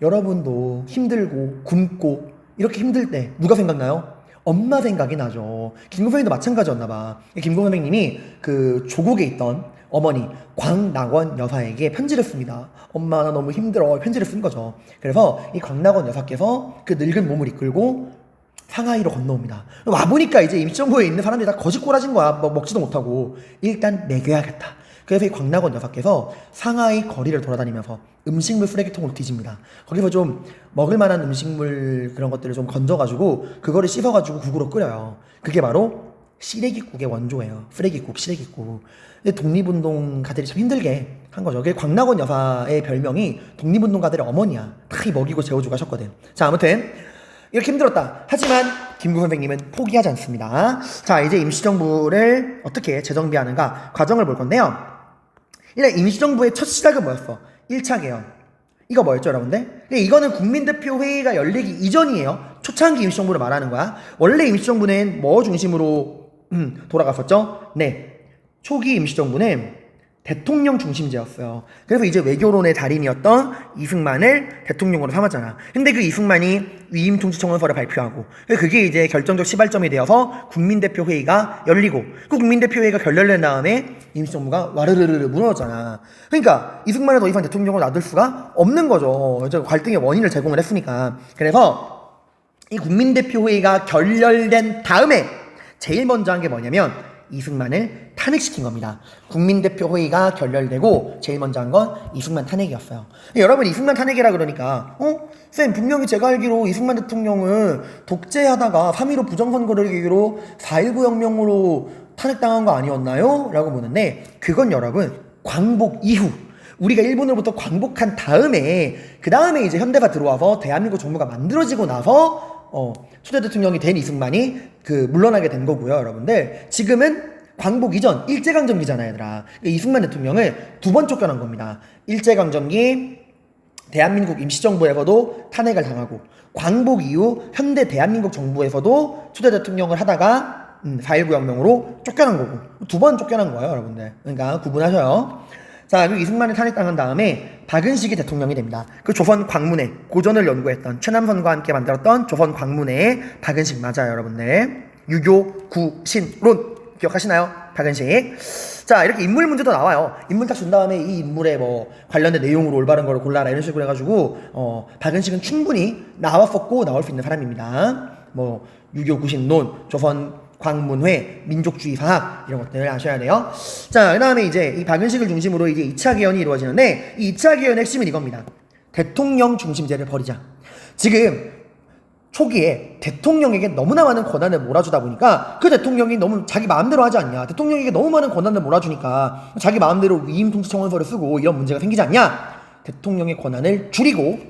[SPEAKER 1] 여러분도 힘들고 굶고 이렇게 힘들 때 누가 생각나요? 엄마 생각이 나죠. 김구 선생님도 마찬가지였나 봐. 김구 선생님이 그 조국에 있던 어머니 광낙원 여사에게 편지를 씁니다. 엄마 나 너무 힘들어. 편지를 쓴 거죠. 그래서 이 광낙원 여사께서 그 늙은 몸을 이끌고 상하이로 건너옵니다. 와보니까 이제 임시정부에 있는 사람들이 다 거짓꼬라진 거야. 뭐 먹지도 못하고. 일단 먹여야겠다. 그래서 이 광낙원 여사께서 상하이 거리를 돌아다니면서 음식물 쓰레기통을 뒤집니다. 거기서 좀 먹을 만한 음식물 그런 것들을 좀 건져가지고 그거를 씻어가지고 국으로 끓여요. 그게 바로 시래기국의 원조예요. 쓰레기국, 시래기국. 독립운동가들이 참 힘들게 한 거죠. 그게 광낙원 여사의 별명이 독립운동가들의 어머니야. 다 먹이고 재워주고 하셨거든. 자, 아무튼 이렇게 힘들었다. 하지만 김구 선생님은 포기하지 않습니다. 자, 이제 임시정부를 어떻게 재정비하는가 과정을 볼 건데요. 일단 임시정부의 첫 시작은 뭐였어? 1차 개헌. 이거 뭐였죠, 여러분들? 이거는 국민대표회의가 열리기 이전이에요. 초창기 임시정부를 말하는 거야. 원래 임시정부는 뭐 중심으로 돌아갔었죠? 네. 초기 임시정부는 대통령 중심제였어요. 그래서 이제 외교론의 달인이었던 이승만을 대통령으로 삼았잖아. 근데 그 이승만이 위임 통치청원서를 발표하고 그게 이제 결정적 시발점이 되어서 국민대표회의가 열리고 그 국민대표회의가 결렬된 다음에 임시정부가 와르르르 무너졌잖아. 그러니까 이승만을 더 이상 대통령으로 놔둘 수가 없는 거죠. 갈등의 원인을 제공을 했으니까. 그래서 이 국민대표회의가 결렬된 다음에 제일 먼저 한 게 뭐냐면 이승만을 탄핵시킨 겁니다. 국민대표회의가 결렬되고 제일 먼저 한 건 이승만 탄핵이었어요. 여러분 이승만 탄핵이라 그러니까 쌤 분명히 제가 알기로 이승만 대통령은 독재하다가 3.15 부정선거를 계기로 4.19 혁명으로 탄핵당한 거 아니었나요? 라고 묻는데 그건 여러분 광복 이후 우리가 일본으로부터 광복한 다음에 그 다음에 이제 현대가 들어와서 대한민국 정부가 만들어지고 나서 초대 대통령이 된 이승만이 물러나게 된 거고요, 여러분들. 지금은 광복 이전 일제강점기잖아요, 얘들아. 이승만 대통령을 두 번 쫓겨난 겁니다. 일제강점기 대한민국 임시정부에서도 탄핵을 당하고 광복 이후 현대 대한민국 정부에서도 초대 대통령을 하다가 4.19 혁명으로 쫓겨난 거고 두 번 쫓겨난 거예요, 여러분들. 그러니까 구분하셔요. 자, 그리고 이승만을 탄핵당한 다음에 박은식이 대통령이 됩니다. 그 조선 광문회, 고전을 연구했던 최남선과 함께 만들었던 조선 광문회의 박은식 맞아요, 여러분들. 유교, 구, 신론 기억하시나요? 박은식. 자, 이렇게 인물 문제도 나와요. 인물 딱 준 다음에 이 인물에 뭐 관련된 내용으로 올바른 거를 골라라 이런 식으로 해가지고 박은식은 충분히 나왔었고 나올 수 있는 사람입니다. 뭐 유교, 구, 신론, 조선 광문회, 민족주의 사학 이런 것들 아셔야 돼요. 자, 그 다음에 이제 이 박은식을 중심으로 이제 2차 개헌이 이루어지는데 이 2차 개헌의 핵심은 이겁니다. 대통령 중심제를 버리자. 지금 초기에 대통령에게 너무나 많은 권한을 몰아주다 보니까 그 대통령이 너무 자기 마음대로 하지 않냐. 대통령에게 너무 많은 권한을 몰아주니까 자기 마음대로 위임 통치청원서를 쓰고 이런 문제가 생기지 않냐. 대통령의 권한을 줄이고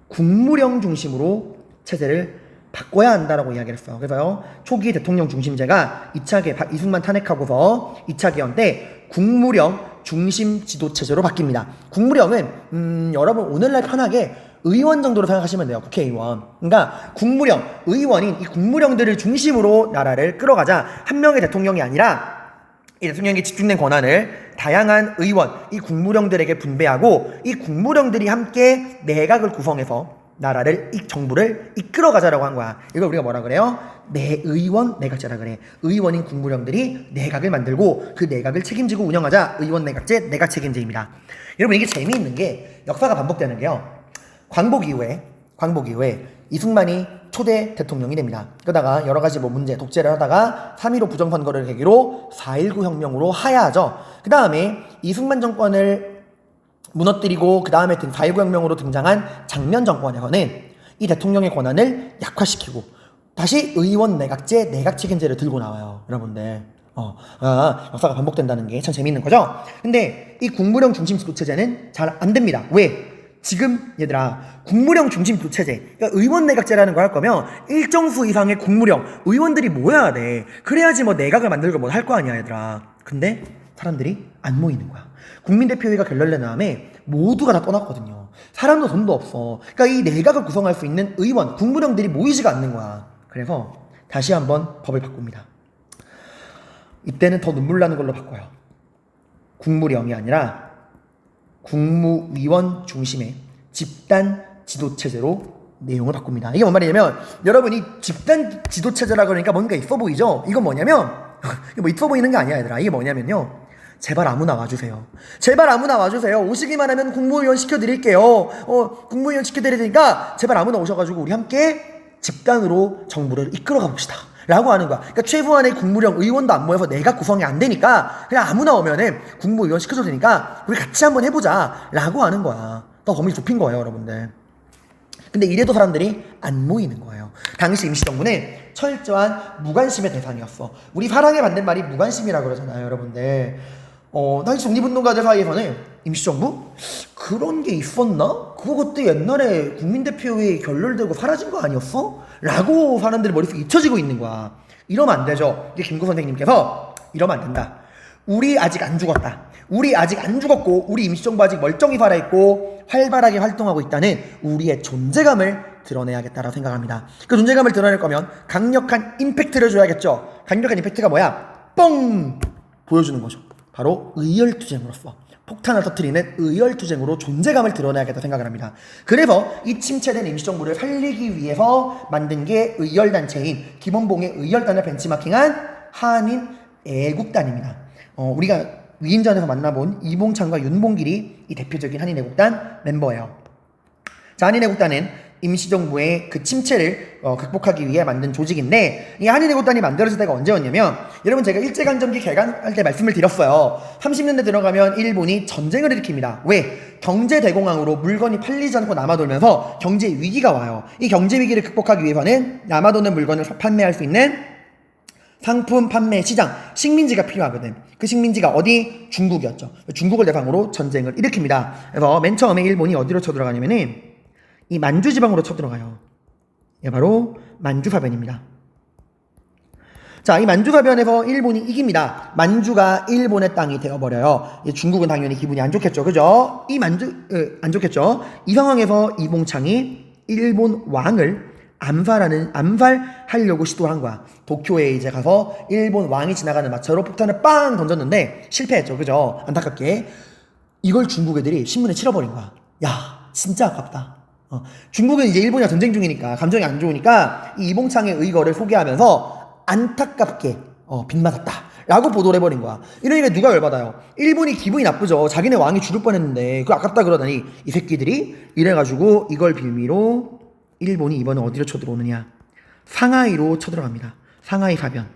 [SPEAKER 1] 국무령 중심으로 체제를 바꿔야 한다라고 이야기를 했어요. 그래서요, 초기 대통령 중심제가 2차 개헌, 이승만 탄핵하고서 2차 개헌 때 국무령 중심 지도체제로 바뀝니다. 국무령은 여러분 오늘날 편하게 의원 정도로 생각하시면 돼요. 국회의원. 그러니까 국무령, 의원인 이 국무령들을 중심으로 나라를 끌어가자 한 명의 대통령이 아니라 이 대통령에게 집중된 권한을 다양한 의원, 이 국무령들에게 분배하고 이 국무령들이 함께 내각을 구성해서 나라를, 이 정부를 이끌어가자라고 한 거야. 이걸 우리가 뭐라 그래요? 내의원 내각제라 그래. 의원인 국무령들이 내각을 만들고 그 내각을 책임지고 운영하자. 의원 내각제, 내각 책임제입니다. 여러분 이게 재미있는 게 역사가 반복되는 게요. 광복 이후에 이승만이 초대 대통령이 됩니다. 그러다가 여러 가지 문제, 독재를 하다가 3.15 부정선거를 계기로 4.19 혁명으로 하야하죠. 그 다음에 이승만 정권을 무너뜨리고 그 다음에 4.19 혁명으로 등장한 장면 정권에서는 이 대통령의 권한을 약화시키고 다시 의원 내각제, 내각 책임제를 들고 나와요. 여러분들. 역사가 반복된다는 게 참 재밌는 거죠. 근데 이 국무령 중심 지도체제는 잘 안 됩니다. 왜? 지금 얘들아, 국무령 중심 지도체제, 그러니까 의원 내각제라는 걸 할 거면 일정 수 이상의 국무령, 의원들이 모여야 돼. 그래야지 뭐 내각을 만들고 뭐 할 거 아니야, 얘들아. 근데 사람들이 안 모이는 거야. 국민대표회의가 결렬된 다음에 모두가 다 떠났거든요. 사람도 돈도 없어. 그러니까 이 내각을 구성할 수 있는 의원, 국무령들이 모이지가 않는 거야. 그래서 다시 한번 법을 바꿉니다. 이때는 더 눈물 나는 걸로 바꿔요. 국무령이 아니라 국무위원 중심의 집단 지도체제로 내용을 바꿉니다. 이게 뭔 말이냐면, 여러분, 이 집단 지도체제라 그러니까 뭔가 있어 보이죠? 이건 뭐냐면, 뭐 있어 보이는 게 아니야, 얘들아. 이게 뭐냐면요, 제발 아무나 와주세요. 제발 아무나 와주세요. 오시기만 하면 국무위원 시켜드릴게요. 국무위원 시켜드릴 테니까 제발 아무나 오셔가지고 우리 함께 집단으로 정부를 이끌어 가봅시다 라고 하는 거야. 그러니까 최소한의 국무령 의원도 안 모여서 내각 구성이 안 되니까 그냥 아무나 오면은 국무위원 시켜줘도 되니까 우리 같이 한번 해보자 라고 하는 거야. 더 범위 좁힌 거예요, 여러분들. 근데 이래도 사람들이 안 모이는 거예요. 당시 임시정부는 철저한 무관심의 대상이었어. 우리 사랑에 받는 말이 무관심이라고 그러잖아요, 여러분들. 당시 독립운동가들 사이에서는 임시정부? 그런 게 있었나? 그것도 옛날에 국민대표회의 결렬되고 사라진 거 아니었어? 라고 사람들이 머릿속에 잊혀지고 있는 거야. 이러면 안 되죠. 이제 김구 선생님께서 이러면 안 된다. 우리 아직 안 죽었다. 우리 아직 안 죽었고 우리 임시정부 아직 멀쩡히 살아있고 활발하게 활동하고 있다는 우리의 존재감을 드러내야겠다라고 생각합니다. 그 존재감을 드러낼 거면 강력한 임팩트를 줘야겠죠. 강력한 임팩트가 뭐야? 뻥! 보여주는 거죠. 바로 의열투쟁으로서 폭탄을 터뜨리는 의열투쟁으로 존재감을 드러내야겠다 생각을 합니다. 그래서 이 침체된 임시정부를 살리기 위해서 만든 게 의열단체인 김원봉의 의열단을 벤치마킹한 한인애국단입니다. 우리가 위인전에서 만나본 이봉창과 윤봉길이 이 대표적인 한인애국단 멤버예요. 자, 한인애국단은 임시정부의 그 침체를 극복하기 위해 만든 조직인데, 이 한인애국단이 만들어질 때가 언제였냐면, 여러분 제가 일제강점기 개간할 때 말씀을 드렸어요. 30년대 들어가면 일본이 전쟁을 일으킵니다. 왜? 경제대공황으로 물건이 팔리지 않고 남아돌면서 경제 위기가 와요. 이 경제 위기를 극복하기 위해서는 남아도는 물건을 판매할 수 있는 상품 판매 시장, 식민지가 필요하거든. 그 식민지가 어디? 중국이었죠. 중국을 대상으로 전쟁을 일으킵니다. 그래서 맨 처음에 일본이 어디로 쳐들어가냐면은 이 만주 지방으로 쳐들어가요. 예, 바로 만주사변입니다. 자, 이 만주사변에서 일본이 이깁니다. 만주가 일본의 땅이 되어버려요. 중국은 당연히 기분이 안 좋겠죠. 그죠? 안 좋겠죠. 이 상황에서 이봉창이 일본 왕을 암살하려고 시도한 거야. 도쿄에 이제 가서 일본 왕이 지나가는 마차로 폭탄을 빵 던졌는데 실패했죠. 그죠? 안타깝게. 이걸 중국 애들이 신문에 실어버린 거야. 야, 진짜 아깝다. 중국은 이제 일본이랑 전쟁 중이니까 감정이 안 좋으니까 이 이봉창의 의거를 소개하면서 안타깝게 빗맞았다 라고 보도를 해버린 거야. 이러니까 누가 열받아요? 일본이 기분이 나쁘죠. 자기네 왕이 죽을 뻔했는데 그거 아깝다 그러다니 이 새끼들이 이래가지고 이걸 빌미로 일본이 이번에 어디로 쳐들어오느냐? 상하이로 쳐들어갑니다. 상하이 사변.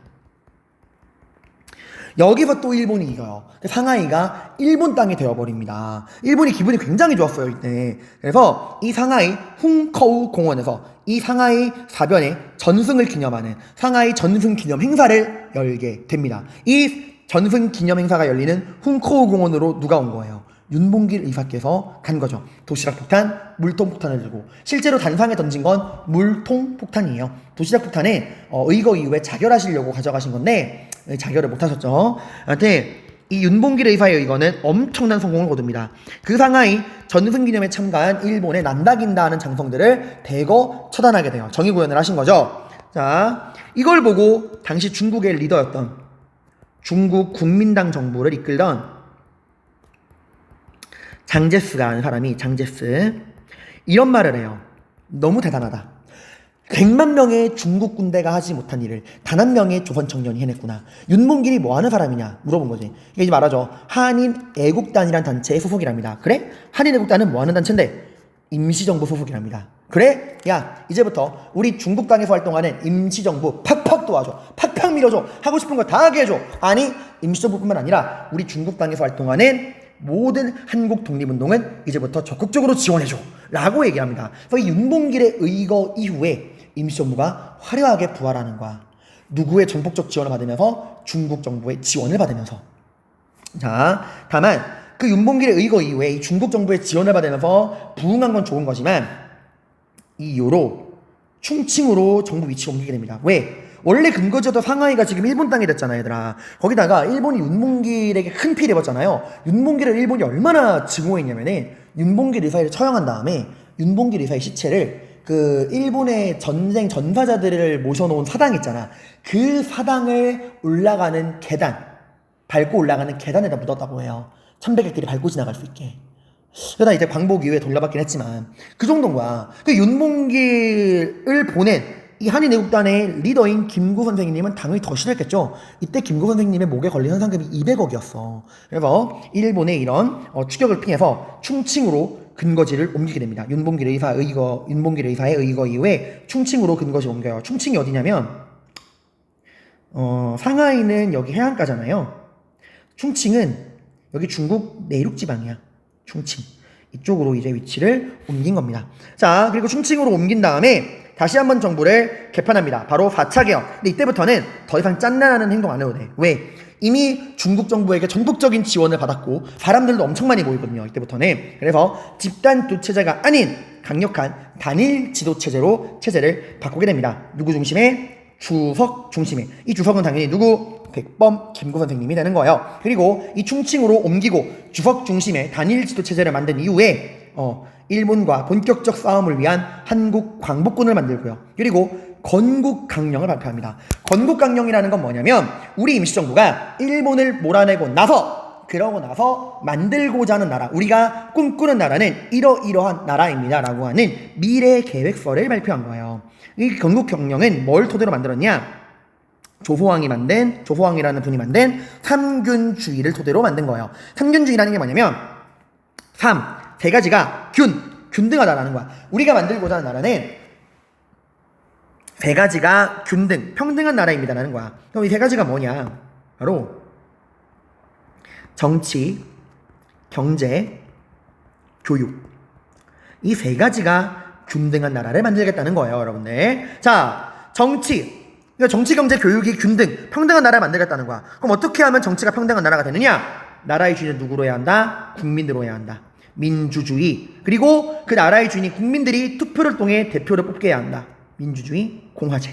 [SPEAKER 1] 여기서 또 일본이 이겨요. 상하이가 일본 땅이 되어버립니다. 일본이 기분이 굉장히 좋았어요, 이때. 그래서 이 상하이 훔커우 공원에서 이 상하이 사변의 전승을 기념하는 상하이 전승 기념 행사를 열게 됩니다. 이 전승 기념 행사가 열리는 훔커우 공원으로 누가 온 거예요? 윤봉길 의사께서 간 거죠. 도시락 폭탄, 물통 폭탄을 들고. 실제로 단상에 던진 건 물통 폭탄이에요. 도시락 폭탄에 의거 이후에 자결하시려고 가져가신 건데 자결을 못하셨죠. 하여튼 이 윤봉길 의사의 의거는 엄청난 성공을 거둡니다. 그 상하이 전승기념에 참가한 일본의 난다긴다 하는 장성들을 대거 처단하게 돼요. 정의구현을 하신 거죠. 자, 이걸 보고 당시 중국의 리더였던 중국 국민당 정부를 이끌던 장제스라는 사람이 이런 말을 해요. 너무 대단하다. 100만 명의 중국 군대가 하지 못한 일을 단 한 명의 조선 청년이 해냈구나. 윤봉길이 뭐 하는 사람이냐 물어본 거지. 이게 이제 말하죠. 한인애국단이란 단체의 소속이랍니다. 그래? 한인애국단은 뭐 하는 단체인데? 임시정부 소속이랍니다. 그래? 야, 이제부터 우리 중국 땅에서 활동하는 임시정부 팍팍 도와줘. 팍팍 밀어줘. 하고 싶은 거 다 하게 해줘. 아니, 임시정부뿐만 아니라 우리 중국 땅에서 활동하는 모든 한국 독립운동은 이제부터 적극적으로 지원해줘 라고 얘기합니다. 그래서 이 윤봉길의 의거 이후에 임시정부가 화려하게 부활하는 거야. 누구의 전폭적 지원을 받으면서? 중국 정부의 지원을 받으면서. 자, 다만 그 윤봉길의 의거 이후에 이 중국 정부의 지원을 받으면서 부흥한 건 좋은 거지만 이 이후로 충칭으로 정부 위치가 옮기게 됩니다. 왜? 원래 근거지였던 상하이가 지금 일본 땅이 됐잖아요, 얘들아. 거기다가 일본이 윤봉길에게 큰 피해를 입었잖아요. 윤봉길을 일본이 얼마나 증오했냐면은 윤봉길 의사를 처형한 다음에 윤봉길 의사의 시체를 그 일본의 전쟁 전사자들을 모셔놓은 사당 있잖아. 그 사당을 올라가는 계단, 밟고 올라가는 계단에다 묻었다고 해요. 천백객들이 밟고 지나갈 수 있게. 그러다 이제 광복 이후에 돌려받긴 했지만 그 정도인 거야. 그 윤봉길을 보낸 이 한인애국단의 리더인 김구 선생님은 당연히 더 싫었겠죠. 이때 김구 선생님의 목에 걸린 현상금이 200억이었어. 그래서 일본의 이런 추격을 피해서 충칭으로 근거지를 옮기게 됩니다. 윤봉길 의사의 의거 이후에 충칭으로 근거지 옮겨요. 충칭이 어디냐면 상하이는 여기 해안가잖아요. 충칭은 여기 중국 내륙 지방이야. 충칭. 이쪽으로 이제 위치를 옮긴 겁니다. 자, 그리고 충칭으로 옮긴 다음에 다시 한번 정부를 개편합니다. 바로 4차 개혁. 근데 이때부터는 더 이상 짠나라는 행동 안 해도 돼. 왜? 이미 중국 정부에게 전폭적인 지원을 받았고 사람들도 엄청 많이 모이거든요. 이때부터는. 그래서 집단 도체제가 아닌 강력한 단일 지도 체제를 바꾸게 됩니다. 누구 중심에? 주석 중심에. 이 주석은 당연히 누구? 백범 김구 선생님이 되는 거예요. 그리고 이 충칭으로 옮기고 주석 중심의 단일 지도 체제를 만든 이후에 일본과 본격적 싸움을 위한 한국 광복군을 만들고요. 그리고 건국강령을 발표합니다. 건국강령이라는 건 뭐냐면 우리 임시정부가 일본을 몰아내고 나서 그러고 나서 만들고자 하는 나라, 우리가 꿈꾸는 나라는 이러이러한 나라입니다 라고 하는 미래 계획서를 발표한 거예요. 이 건국경령은 뭘 토대로 만들었냐? 조호왕이라는 분이 만든 삼균주의를 토대로 만든 거예요. 삼균주의라는 게 뭐냐면 세 가지가 균등하다라는 거야. 우리가 만들고자 하는 나라는 세 가지가 평등한 나라입니다라는 거야. 그럼 이 세 가지가 뭐냐? 바로 정치, 경제, 교육. 이 세 가지가 균등한 나라를 만들겠다는 거예요, 여러분들. 자, 그러니까 정치, 경제, 교육이 평등한 나라를 만들겠다는 거야. 그럼 어떻게 하면 정치가 평등한 나라가 되느냐? 나라의 주인은 누구로 해야 한다? 국민으로 해야 한다. 민주주의. 그리고 그 나라의 주인이 국민들이 투표를 통해 대표를 뽑게 해야 한다. 민주주의, 공화제.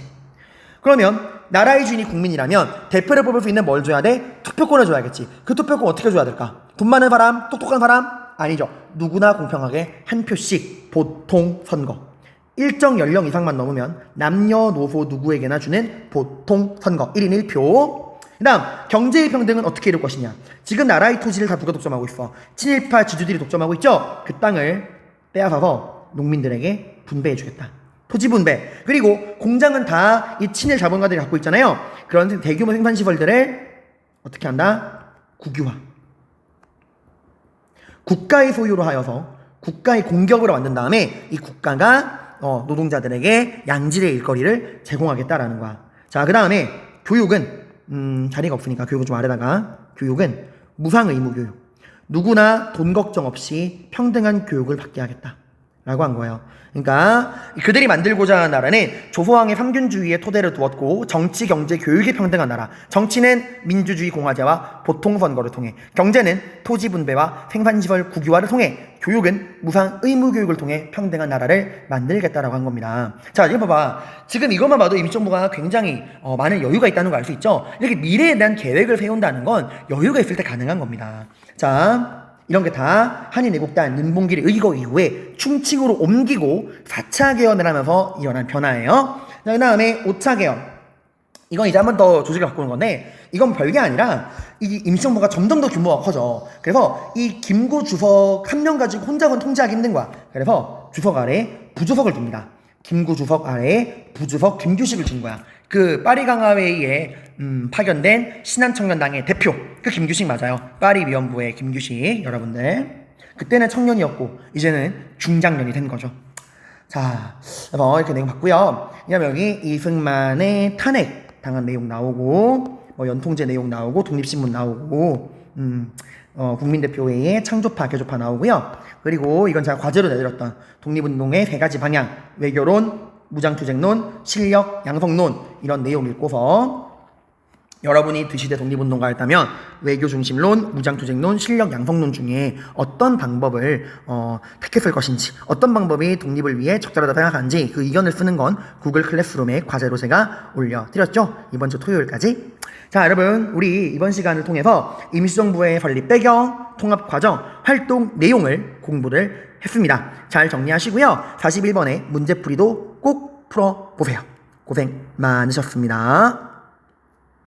[SPEAKER 1] 그러면 나라의 주인이 국민이라면 대표를 뽑을 수 있는 뭘 줘야 돼? 투표권을 줘야겠지. 그 투표권 어떻게 줘야 될까? 돈 많은 사람? 똑똑한 사람? 아니죠. 누구나 공평하게 한 표씩 보통 선거. 일정 연령 이상만 넘으면 남녀노소 누구에게나 주는 보통 선거 1인 1표. 그 다음 경제의 평등은 어떻게 이룰 것이냐. 지금 나라의 토지를 다 누가 독점하고 있어? 친일파 지주들이 독점하고 있죠. 그 땅을 빼앗아서 농민들에게 분배해주겠다. 토지 분배. 그리고 공장은 다 이 친일 자본가들이 갖고 있잖아요. 그런 대규모 생산시설들을 어떻게 한다? 국유화. 국가의 소유로 하여서 국가의 공격으로 만든 다음에 이 국가가 노동자들에게 양질의 일거리를 제공하겠다라는 거야. 자, 그 다음에 교육은 자리가 없으니까 교육은 좀 아래다가 교육은 무상의무교육. 누구나 돈 걱정 없이 평등한 교육을 받게 하겠다라고 한 거예요. 그러니까 그들이 만들고자 하는 나라는 조소왕의 삼균주의의 토대를 두었고 정치, 경제, 교육이 평등한 나라. 정치는 민주주의 공화제와 보통선거를 통해, 경제는 토지 분배와 생산시설 국유화를 통해, 교육은 무상 의무교육을 통해 평등한 나라를 만들겠다라고 한 겁니다. 자, 지금 봐봐. 지금 이것만 봐도 임시정부가 굉장히 많은 여유가 있다는 걸 알 수 있죠. 이렇게 미래에 대한 계획을 세운다는 건 여유가 있을 때 가능한 겁니다. 자, 이런 게 다 한인애국단 윤봉길의 의거 이후에 충칭으로 옮기고 4차 개헌을 하면서 일어난 변화예요. 그 다음에 5차 개헌. 이건 이제 한 번 더 조직을 바꾸는 건데, 이건 별게 아니라 이 임시정부가 점점 더 규모가 커져. 그래서 이 김구 주석 한 명 가지고 혼자는 통제하기 힘든 거야. 그래서 주석 아래 부주석을 둡니다. 김구 주석 아래에 부주석 김규식을 준 거야. 그 파리강화회의에 파견된 신한청년당의 대표, 그 김규식 맞아요. 파리위원부의 김규식. 여러분들 그때는 청년이었고 이제는 중장년이 된 거죠. 자, 그래서 이렇게 내용 봤고요. 그다음에 여기 이승만의 탄핵 당한 내용 나오고, 연통제 내용 나오고, 독립신문 나오고, 국민대표회의 창조파, 개조파 나오고요. 그리고 이건 제가 과제로 내드렸던 독립운동의 3가지 방향, 외교론, 무장투쟁론, 실력, 양성론 이런 내용 읽고서 여러분이 드시대 독립운동가 였다면 외교 중심론, 무장투쟁론, 실력 양성론 중에 어떤 방법을 택했을 것인지, 어떤 방법이 독립을 위해 적절하다 생각하는지 그 의견을 쓰는 건 구글 클래스룸의 과제로 제가 올려드렸죠. 이번 주 토요일까지. 자, 여러분, 우리 이번 시간을 통해서 임시정부의 설립 배경, 통합 과정, 활동 내용을 공부를 했습니다. 잘 정리하시고요. 41번의 문제풀이도 꼭 풀어보세요. 고생 많으셨습니다.